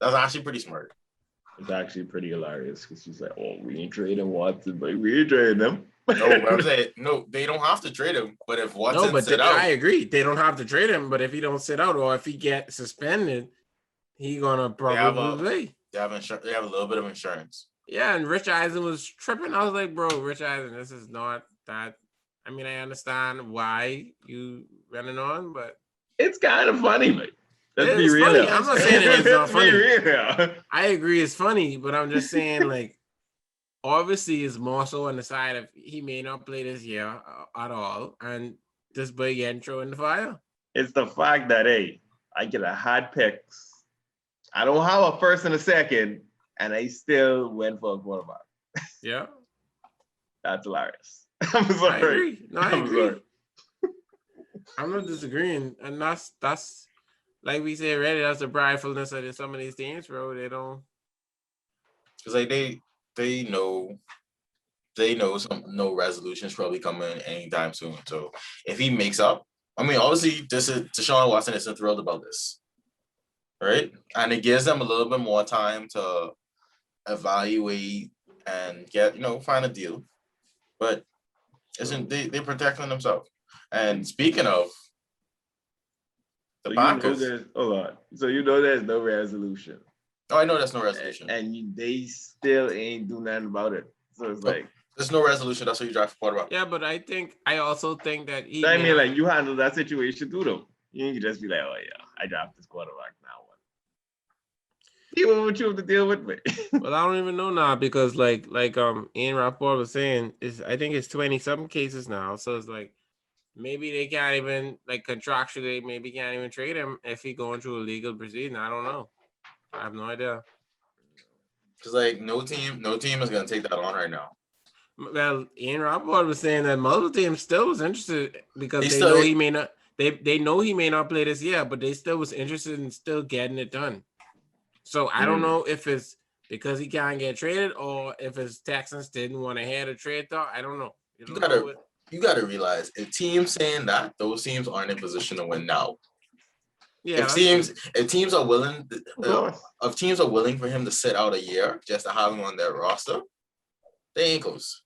B: pretty smart.
C: It's actually pretty hilarious because she's like, "Oh, we ain't trading Watson, but we ain't trading him."
B: No, but I'm saying they don't have to trade him. But if Watson sit out,
A: I agree, they don't have to trade him. But if he don't sit out or if he get suspended, he gonna probably
B: They have a little bit of insurance.
A: Yeah, and Rich Eisen was tripping. I was like, bro, Rich Eisen, this is not that. I mean, I understand why you running on, but
C: it's kind of funny, like. Let's be real.
A: Funny. I'm not saying it's not funny.
C: Real.
A: I agree, it's funny, but I'm just saying, like, obviously is more so on the side of he may not play this year at all, and this boy getting thrown in the fire.
C: It's the fact that hey, I get a hot picks. I don't have a first and a second, and I still went for a quarterback.
A: Yeah,
C: That's hilarious. I'm
A: I
C: sorry.
A: agree. No, I
C: I'm
A: agree.
C: sorry.
A: I'm not disagreeing, and that's like we said already. That's the pridefulness of some of these teams, bro. They don't.
B: Because like they know no resolution's probably coming anytime soon. So if he makes up, I mean, obviously this is Deshaun Watson isn't thrilled about this, right? And it gives them a little bit more time to evaluate and get find a deal. But isn't they're protecting themselves? And speaking of the
C: So
B: Packers,
C: you know there's no resolution.
B: oh, I know that's no resolution,
C: and they still ain't do nothing about it. So it's like
B: there's no resolution. That's what you draft for quarterback.
A: Yeah, but I also think that he.
C: I mean, like you handle that situation too, though. You can just be like, oh yeah, I dropped this quarterback now. What? People want you to deal with me.
A: Well, I don't even know now because like Ian Rapport was saying, I think it's 20-something cases now. So it's like maybe they can't even like contractually maybe can't even trade him if he going through a legal proceeding. I don't know. I have no idea.
B: Because like no team is gonna take that on right now.
A: Well, Ian Rapport was saying that multiple teams still was interested because
B: They
A: they
B: still-
A: know he may not. They know he may not play this year, but they still was interested in still getting it done. So I don't know if it's because he can't get traded or if his Texans didn't want to have a trade thought. I don't know.
B: You gotta realize if teams saying that, those teams aren't in position to win now.
A: Yeah,
B: if teams are willing for him to sit out a year just to have him on their roster, they ain't goes.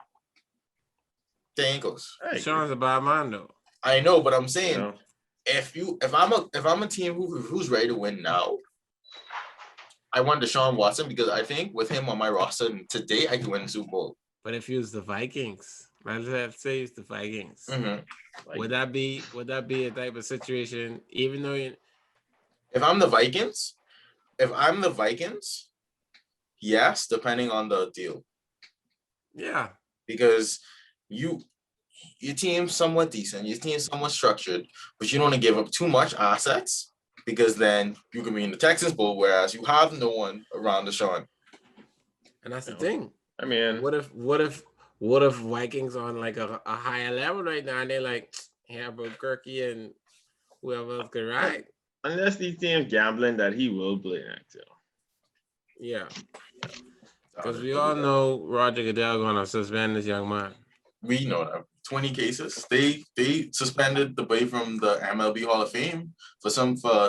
A: Sean's a bad man though.
B: I know, but I'm saying if I'm a team who's ready to win now, I want Deshaun Watson because I think with him on my roster today, I can win the Super Bowl.
A: But if he was the Vikings, let's say it's the Vikings, would that be a type of situation? Even though
B: if I'm the Vikings, yes, depending on the deal.
A: Yeah,
B: because your team's somewhat decent, your team's somewhat structured, but you don't want to give up too much assets because then you can be in the Texans Bowl, whereas you have no one around Deshaun.
A: And that's the thing.
C: I mean,
A: what if Vikings on like a higher level right now and they're like, yeah, bro, Kirky and whoever else could ride.
C: Unless these teams gambling that he will play next year.
A: Yeah. Because we all know Roger Goodell gonna suspend this young man.
B: We know that. 20 cases. They suspended the boy from the MLB Hall of Fame for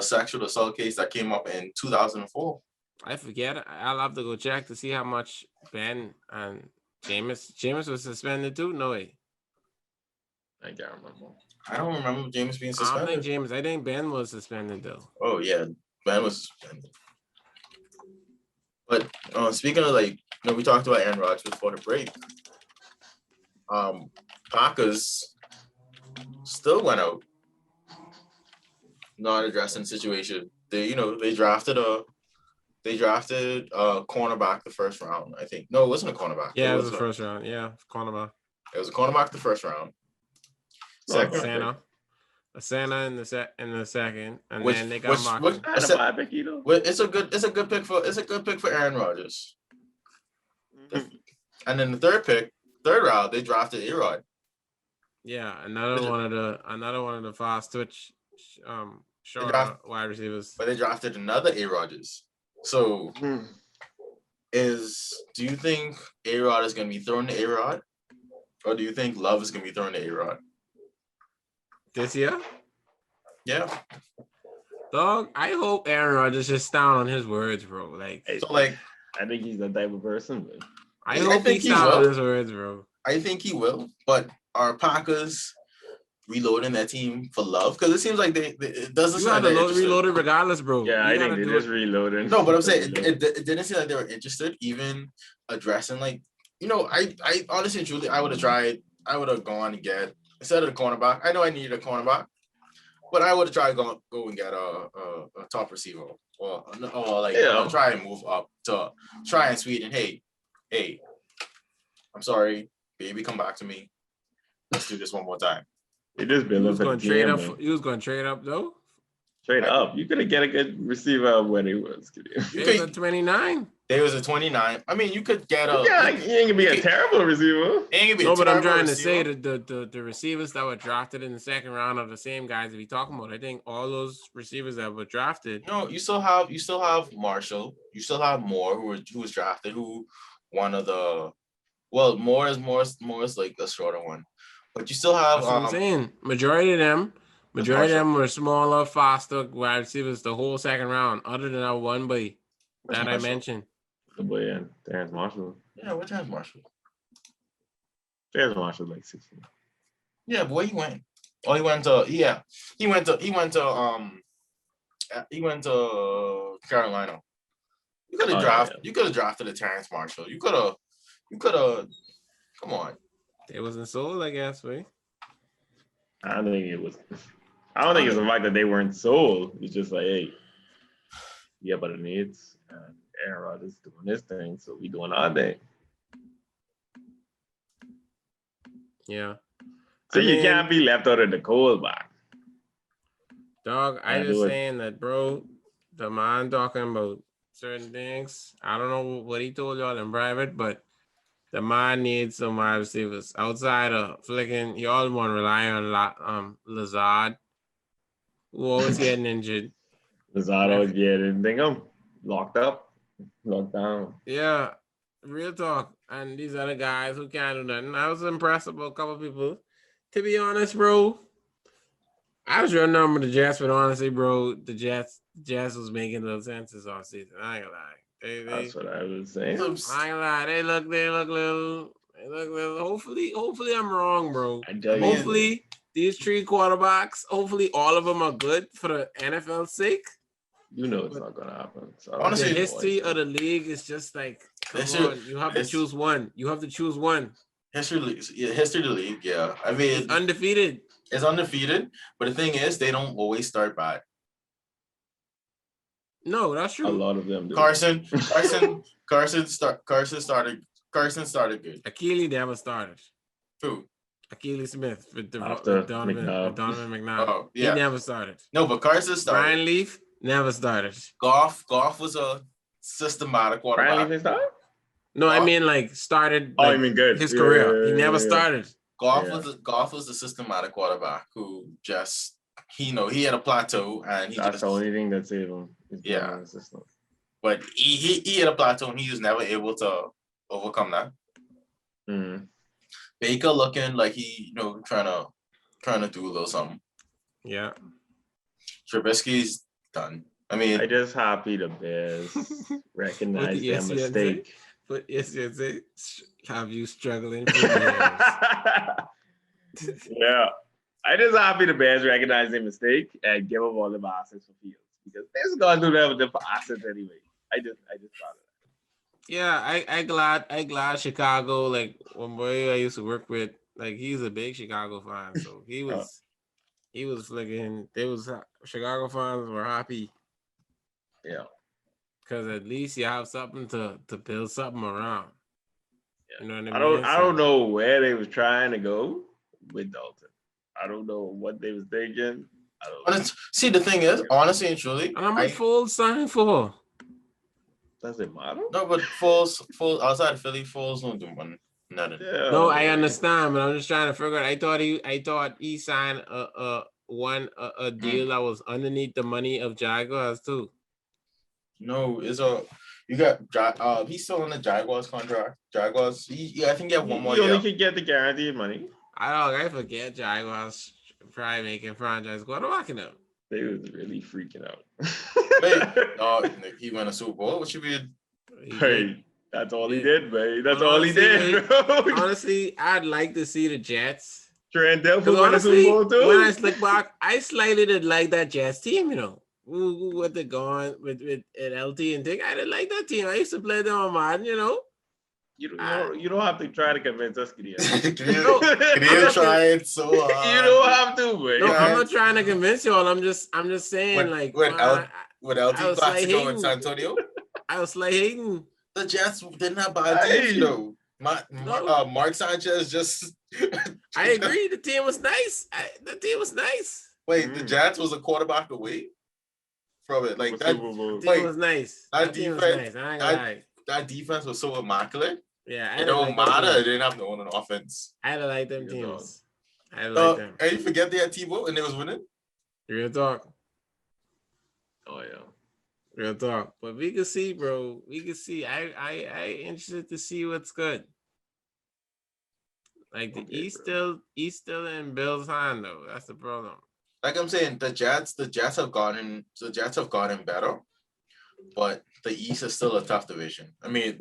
B: sexual assault case that came up in 2004.
A: I forget. I'll have to go check to see how much Ben and James was suspended too. No way.
C: I can't remember.
B: I don't remember James being suspended.
A: I think Ben was suspended though.
B: Oh yeah, Ben was suspended. But speaking of we talked about Aaron Rodgers before the break. Packers still went out, not addressing the situation. They drafted a cornerback the first round. I think no, it wasn't a cornerback.
A: Yeah, it was the first round. Yeah, cornerback.
B: It was a cornerback the first round.
A: Santa in the second, and then they got Marcus.
B: It's a good pick for Aaron Rodgers.
C: Mm-hmm.
B: And then the third round, they drafted A-Rod.
A: Yeah, another one of the fast twitch short wide receivers.
B: But they drafted another A-Rodgers. So do you think A-Rod is gonna be throwing the A-Rod? Or do you think Love is gonna be throwing the A-Rod?
A: This year?
B: Yeah.
A: Dog, I hope Aaron Rodgers just down on his words, bro.
C: I think he's that type of person, man.
A: I hope he's down on his words, bro.
B: I think he will, but are Packers reloading that team for Love? Because it seems like it doesn't sound like they're
A: reloaded regardless, bro.
C: Yeah, I think they're just reloading.
B: No, but I'm saying it didn't seem like they were interested, even addressing I honestly and truly I would have gone and get instead of the cornerback. I know I needed a cornerback, but I would have tried to go and get a top receiver or try and move up to try and sweeten. Hey, I'm sorry, baby, come back to me. Let's do this one more time.
C: They just build up for the
A: trade
C: game,
A: up.
C: man.
A: He was going to trade up though.
C: Straight up. You could have get a good receiver when he was.
A: He was at 29.
B: There was a 29. I mean, you could get a.
C: Yeah, he ain't gonna be a terrible receiver.
A: No, but I'm trying to say that the receivers that were drafted in the second round are the same guys that we talking about. I think all those receivers that were drafted.
B: No, you still have Marshall. You still have Moore, who was drafted, who one of the. Well, Moore is like the shorter one, but you still have.
A: That's what I'm saying. Majority of them were smaller, faster wide receivers the whole second round. Other than that one boy that I mentioned.
C: The boy, yeah, Terrence Marshall.
B: Yeah, what Terrence Marshall?
C: Terrence Marshall like 16.
B: Yeah, boy, he went. Oh, he went to Carolina. You could have drafted a Terrence Marshall. You could have. Come on.
A: It wasn't sold, I guess, right?
C: I don't think it's the fact that they weren't sold. It's just like, hey, yeah, but it needs. And Aaron Rodgers doing this thing, so we doing our thing.
A: Yeah.
C: So you can't be left out of the cold, man.
A: Dog, I just saying that, bro. The man talking about certain things. I don't know what he told y'all in private, but the man needs some wide receivers outside of flicking. Y'all want to rely on Lazard, who always getting injured.
C: Lazard always getting locked down.
A: Yeah, real talk. And these other guys who can't do nothing. I was impressed about a couple people. To be honest, bro, I was running on with the Jets, but honestly, bro, the Jets was making little sense this offseason. I ain't gonna lie.
C: That's what I was saying.
A: I ain't gonna lie. They look little. Hopefully I'm wrong, bro. Hopefully these three quarterbacks, hopefully all of them are good for the NFL's sake.
C: You know it's not gonna happen. So
A: honestly, the history of the league is just like, you have to choose one.
B: History of the league, yeah. I mean,
A: it's undefeated.
B: It's undefeated, but the thing is, they don't always start bad.
A: No, that's true.
C: A lot of them do.
B: Carson started good.
A: Achilles never started.
B: Who?
A: Achilles Smith with
C: Donovan
A: McNabb.
B: Oh, yeah.
A: He never started.
B: No, but Carson started.
A: Brian Leaf never started.
B: Goff was a systematic quarterback.
C: Brian Leaf started?
A: No, I mean like started.
C: I mean good.
A: His career. He never started.
B: Goff was a systematic quarterback who just he had a plateau and
C: that's the only thing that saved him.
B: Yeah. But he hit a plateau and he was never able to overcome that.
C: Mm-hmm.
B: Baker looking like he trying to do a little something.
A: Yeah.
B: Trubisky's done. I mean,
C: I just happy the Bears recognize their mistake.
A: But yes, have you struggling for years?
C: Yeah. I just happy the Bears recognize their mistake and give up all the assets for Fields because they're just gonna do that with the assets anyway. I just thought of that.
A: Yeah, I glad Chicago, like one boy I used to work with, like he's a big Chicago fan, so he was flicking. Chicago fans were happy.
C: Yeah.
A: Because at least you have something to build something around.
C: Yeah.
A: You know what I mean?
C: I don't know where they was trying to go with Dalton. I don't know what they was thinking. I don't know.
B: See, the thing is, honestly and truly,
A: and I'm full sign for.
C: Does it matter?
B: No, but Foles outside of Philly, Foles don't do nothing.
C: Yeah,
A: no, I understand, but I'm just trying to figure out. I thought he signed a deal that was underneath the money of Jaguars too.
B: No, you got he's still on the Jaguars contract. Jaguars, I think he had one more year.
C: You only could get the guaranteed money.
A: I forget Jaguars probably making franchise quarterbacking up.
C: They was really freaking out.
B: Hey, he won a Super Bowl. What should be?
C: Hey, that's all he did, man. That's all he did, bro.
A: Honestly, I'd like to see the Jets.
C: Trent Dilfer won a Super Bowl too.
A: When I look back, I slightly did like that Jets team, what they're going with LT and Dick. I didn't like that team. I used to play them on Madden,
C: You don't have to try to convince us, Gideon.
B: Gideon tried so hard.
C: You don't have to, man.
A: No, I'm not trying to convince y'all. I'm just saying,
B: when LT Classico in San Antonio,
A: I was like hating.
B: The Jets didn't have bad teams, Mark Sanchez just.
A: I agree. The team was nice. The team was nice.
B: Wait, the Jets was a quarterback away from it. Like that.
A: The team was nice. That team was nice. I ain't gonna lie.
B: That defense was so immaculate.
A: Yeah,
B: it don't matter. They didn't have no one on offense.
A: I don't like them teams. I like them.
B: And you forget they had Tebow and they was winning.
A: Real talk.
C: Oh yeah.
A: Real talk. But we can see, bro. We can see. I interested to see what's good. Like the East still in Bill's hand though. That's the problem.
B: Like I'm saying, the Jets have gotten better, but the East is still a tough division. I mean,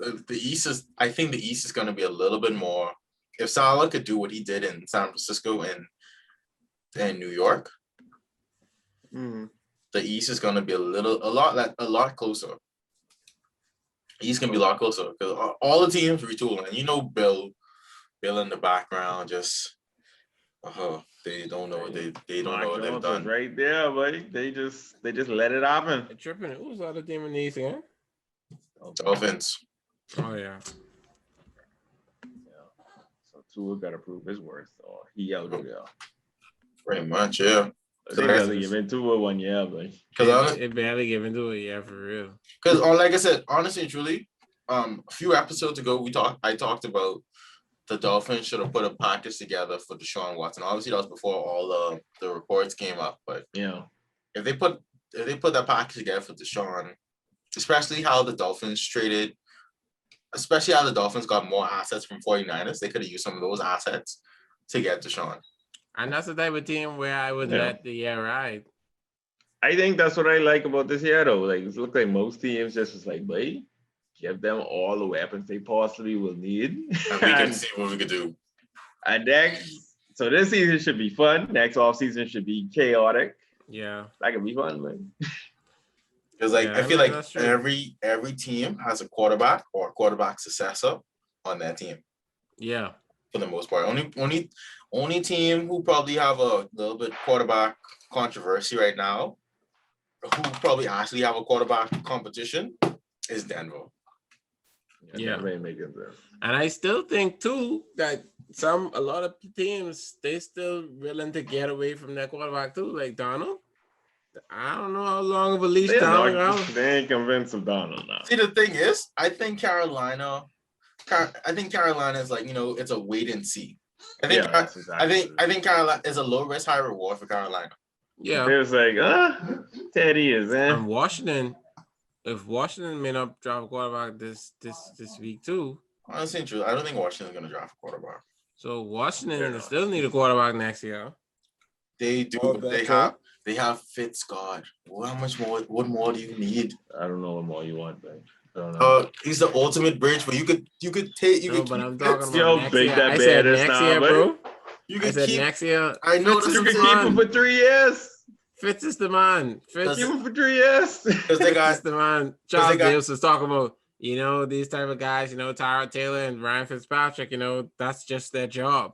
B: I think the East is going to be a little bit more. If Salah could do what he did in San Francisco and New York, the East is going to be a lot closer. He's going to be a lot closer because all the teams retooling, and you know Bill in the background just. They don't know what they don't know what they've done.
C: Right there, buddy. They just let it happen.
A: Tripping. Who's the other team in the East again?
B: Dolphins.
A: Oh yeah.
C: So Tua got to prove his worth. So he out there.
B: Pretty much, yeah.
C: They barely giving Tua 1 year, but
A: it barely giving to it, yeah, for real.
B: Because like I said, honestly and truly, a few episodes ago I talked about the Dolphins should have put a package together for Deshaun Watson. Obviously, that was before all the reports came up. But if they put that package together for Deshaun, especially how the Dolphins got more assets from 49ers, they could have used some of those assets to get Deshaun.
A: And that's the type of team where I would let the year ride.
C: I think that's what I like about this year, though. Like, it looks like most teams just was like, wait. Give them all the weapons they possibly will need.
B: And we can see what we can do.
C: And so this season should be fun. Next offseason should be chaotic.
A: Yeah.
C: That could be fun, man.
B: Because I feel like every team has a quarterback or a quarterback successor on that team.
A: Yeah.
B: For the most part. Only team who probably have a little bit quarterback controversy right now, who probably actually have a quarterback competition, is Denver.
A: Yeah. And I still think too that a lot of teams they still willing to get away from that quarterback too, like Donald. I don't know how long of a leash Donald.
C: They ain't convinced of Donald now.
B: See, the thing is, I think Carolina is like, it's a wait and see. I think Carolina is a low risk, high reward for Carolina.
A: Yeah.
C: It was like, Teddy is in.
A: And Washington. If Washington may not draft a quarterback this week too.
B: Honestly, true. I don't think Washington's going to draft a quarterback.
A: So Washington still need a quarterback next year.
B: They do. They have Fitz God. Well, how much more? What more do you need?
C: I don't know what more you want, man.
B: He's the ultimate bridge, but you could take.
A: But I'm talking about next year. I said next year, bro. Next year.
B: I know
C: you can keep him for 3 years.
A: Fitz is the man.
C: Fitz keep him for 3 years.
B: Because they got
A: the man. Charles Davis was talking about, these type of guys, Tyrod Taylor and Ryan Fitzpatrick, that's just their job.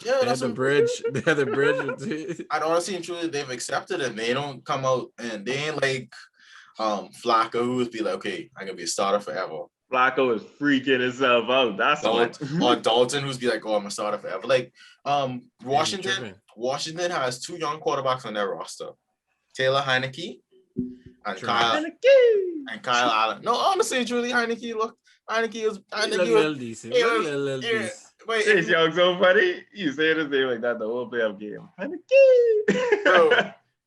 B: Yeah,
A: they're the bridge. They're the bridge.
B: I'd honestly and truly, they've accepted it. They don't come out and they ain't like Flacco, who's be like, okay, I'm gonna be a starter forever.
C: Flacco is freaking himself out. That's what.
B: Or Dalton, who's be like, oh, I'm a starter forever. Like Washington has 2 young quarterbacks on their roster, Taylor Heineke and Kyle Allen. No, honestly, truly, Heineke was
A: little decent.
B: Wait,
C: it's young so funny. You say this name like that the whole playoff game. Heineke.
B: Bro,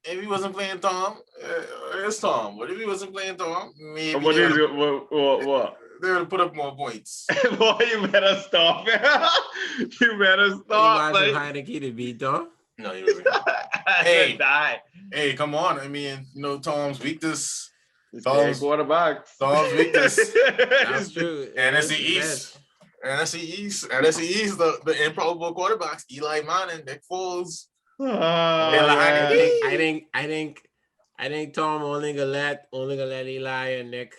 B: if he wasn't playing Tom, it's Tom. But if he wasn't playing Tom, maybe
C: what?
B: They would put up more points.
C: Boy, you better stop. You better stop.
A: You imagine Heineke to beat Tom?
B: No, you don't. Hey, come on. I mean, Tom's weakness.
C: Tom's quarterback.
B: Tom's weakness.
A: That's true.
B: NFC East, the improbable quarterbacks, Eli Manning, Nick Foles.
A: I think Tom only gonna let Eli and Nick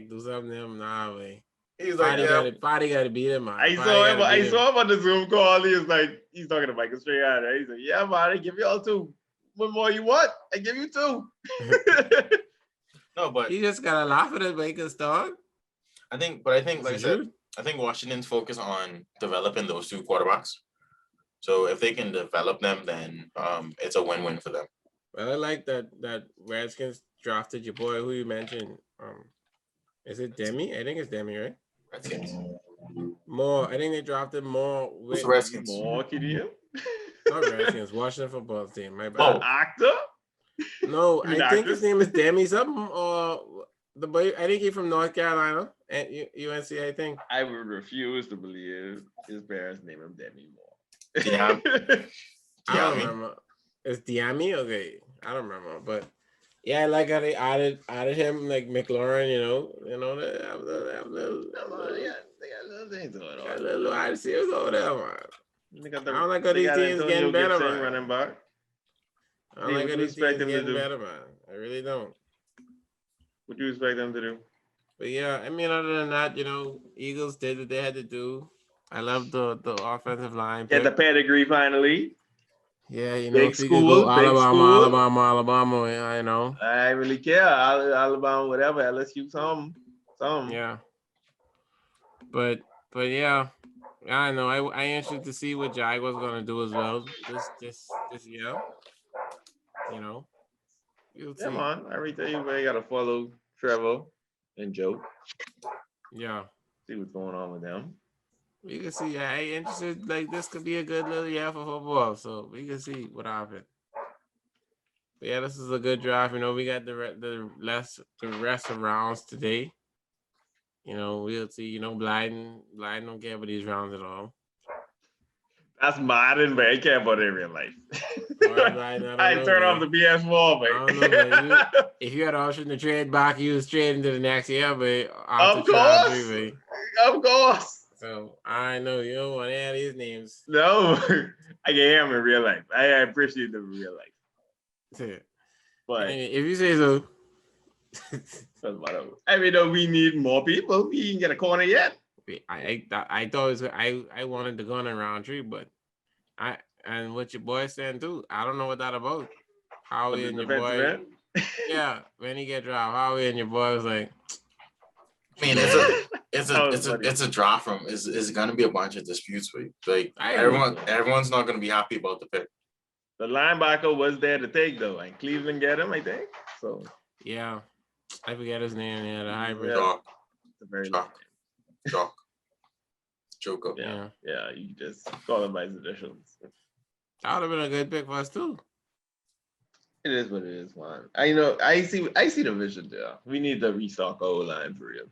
A: do something to him. Nah, way.
B: He's like,
A: Body gotta beat him, man.
C: I saw him on the Zoom call. He's talking to Michael straight out. He's like, yeah, man, I give you all 2. What more you want? I give you 2.
B: No, but
A: he just gotta laugh at it, Lakers, dog.
B: I think, like I said, I think Washington's focus on developing those two quarterbacks. So if they can develop them, then it's a win-win for them.
A: Well, I like that Redskins drafted your boy who you mentioned. Is it Demi? I think it's Demi, right?
B: Redskins.
A: More. I think they drafted more
B: Who's
A: with
B: the Redskins?
C: More Gideon?
A: not Redskins, Washington football team. My
C: The
A: bad.
C: actor?
A: No,
C: You mean
A: I think
C: actor?
A: his name is Demi something or the boy. I think he's from North Carolina and UNC. I think.
C: I would refuse to believe his parents name him Demi Moore.
B: Yeah.
A: I don't
B: Diami?
A: remember. It's Diami? Okay. I don't remember. But yeah, I like how they added him like McLaurin, you know,
C: Yeah, they got little things going
A: got a
C: on.
A: little wide receivers over there, man.
C: They got
A: I don't like how these teams
C: Antonio
A: getting better,
C: Gibson
A: man.
C: running back.
A: I don't
C: Hey,
A: like
C: what
A: how
C: you
A: these
C: expect
A: teams
C: them to
A: getting
C: do?
A: better, man. I really don't.
C: What do you expect them to do?
A: But yeah, I mean, other than that, you know, Eagles did what they had to do. I love the offensive line
C: Get the
A: pick.
C: pedigree finally.
A: Yeah, you know,
C: Big
A: if you could go
C: school, big school.
A: Alabama, yeah, I know.
C: I ain't really care. Alabama, whatever. LSU, something.
A: Yeah. But yeah, I know. I interested to see what Jaguars gonna do as well this year. You know, you'll
C: Yeah,
A: see.
C: man. Every day you gotta follow Trevor and Joe.
A: Yeah,
C: See what's going on with them.
A: we can see. I interested. Like this could be a good little year for football. So we can see what happens. But yeah, this is a good draft. You know, we got the rest of rounds today. You know, we'll see. You know, Blyden don't care about these rounds at all.
C: That's modern, but I care about it in real life.
A: I don't
C: I
A: know,
C: turn
A: man.
C: off the PS4,
A: I don't know, man. If you had an option to trade back, you was straight into the next year, but
C: Of course. Of course.
A: So I know you don't want to add these names.
C: No, I can hear him in real life. I appreciate them in real life. But
A: if you say so.
C: I mean, though we need more people. We didn't get a corner yet.
A: I thought it was, I wanted to go on a round tree, but and what your boy saying too. I don't know what that about. Howie and your boy. Yeah, when he get dropped, Howie and your boy was like.
B: I mean, it's a draw from. Is gonna be a bunch of disputes with like everyone's not gonna be happy about the pick.
C: The linebacker was there to take though, and Cleveland get him, I think. So
A: yeah, I forget his name. Yeah, the hybrid.
B: Jock. Joko.
C: Yeah, you just call him by his initials.
A: That would have been a good pick for us too.
C: It is what it is, man. I see the vision there. We need to restock our line for real.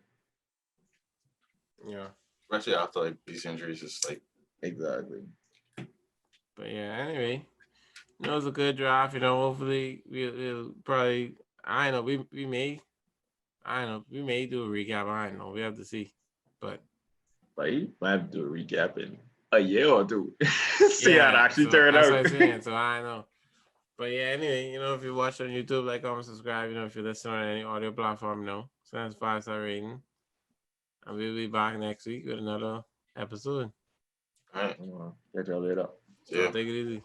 A: Yeah.
B: Especially after like these injuries, it's like
C: exactly.
A: But yeah, anyway, it was a good draft. You know, hopefully we'll probably. I know we may. I know we may do a recap. I know we have to see, but.
C: Right, might have to do a recap in a year or two. See how it actually turned out.
A: That's what I'm saying. So I know. But yeah, anyway, you know, if you watch on YouTube, like, comment, subscribe. You know, if you listen on any audio platform, you know, send us 5-star rating. And we'll be back next week with another episode.
B: All right.
C: Catch y'all later.
A: So take it easy.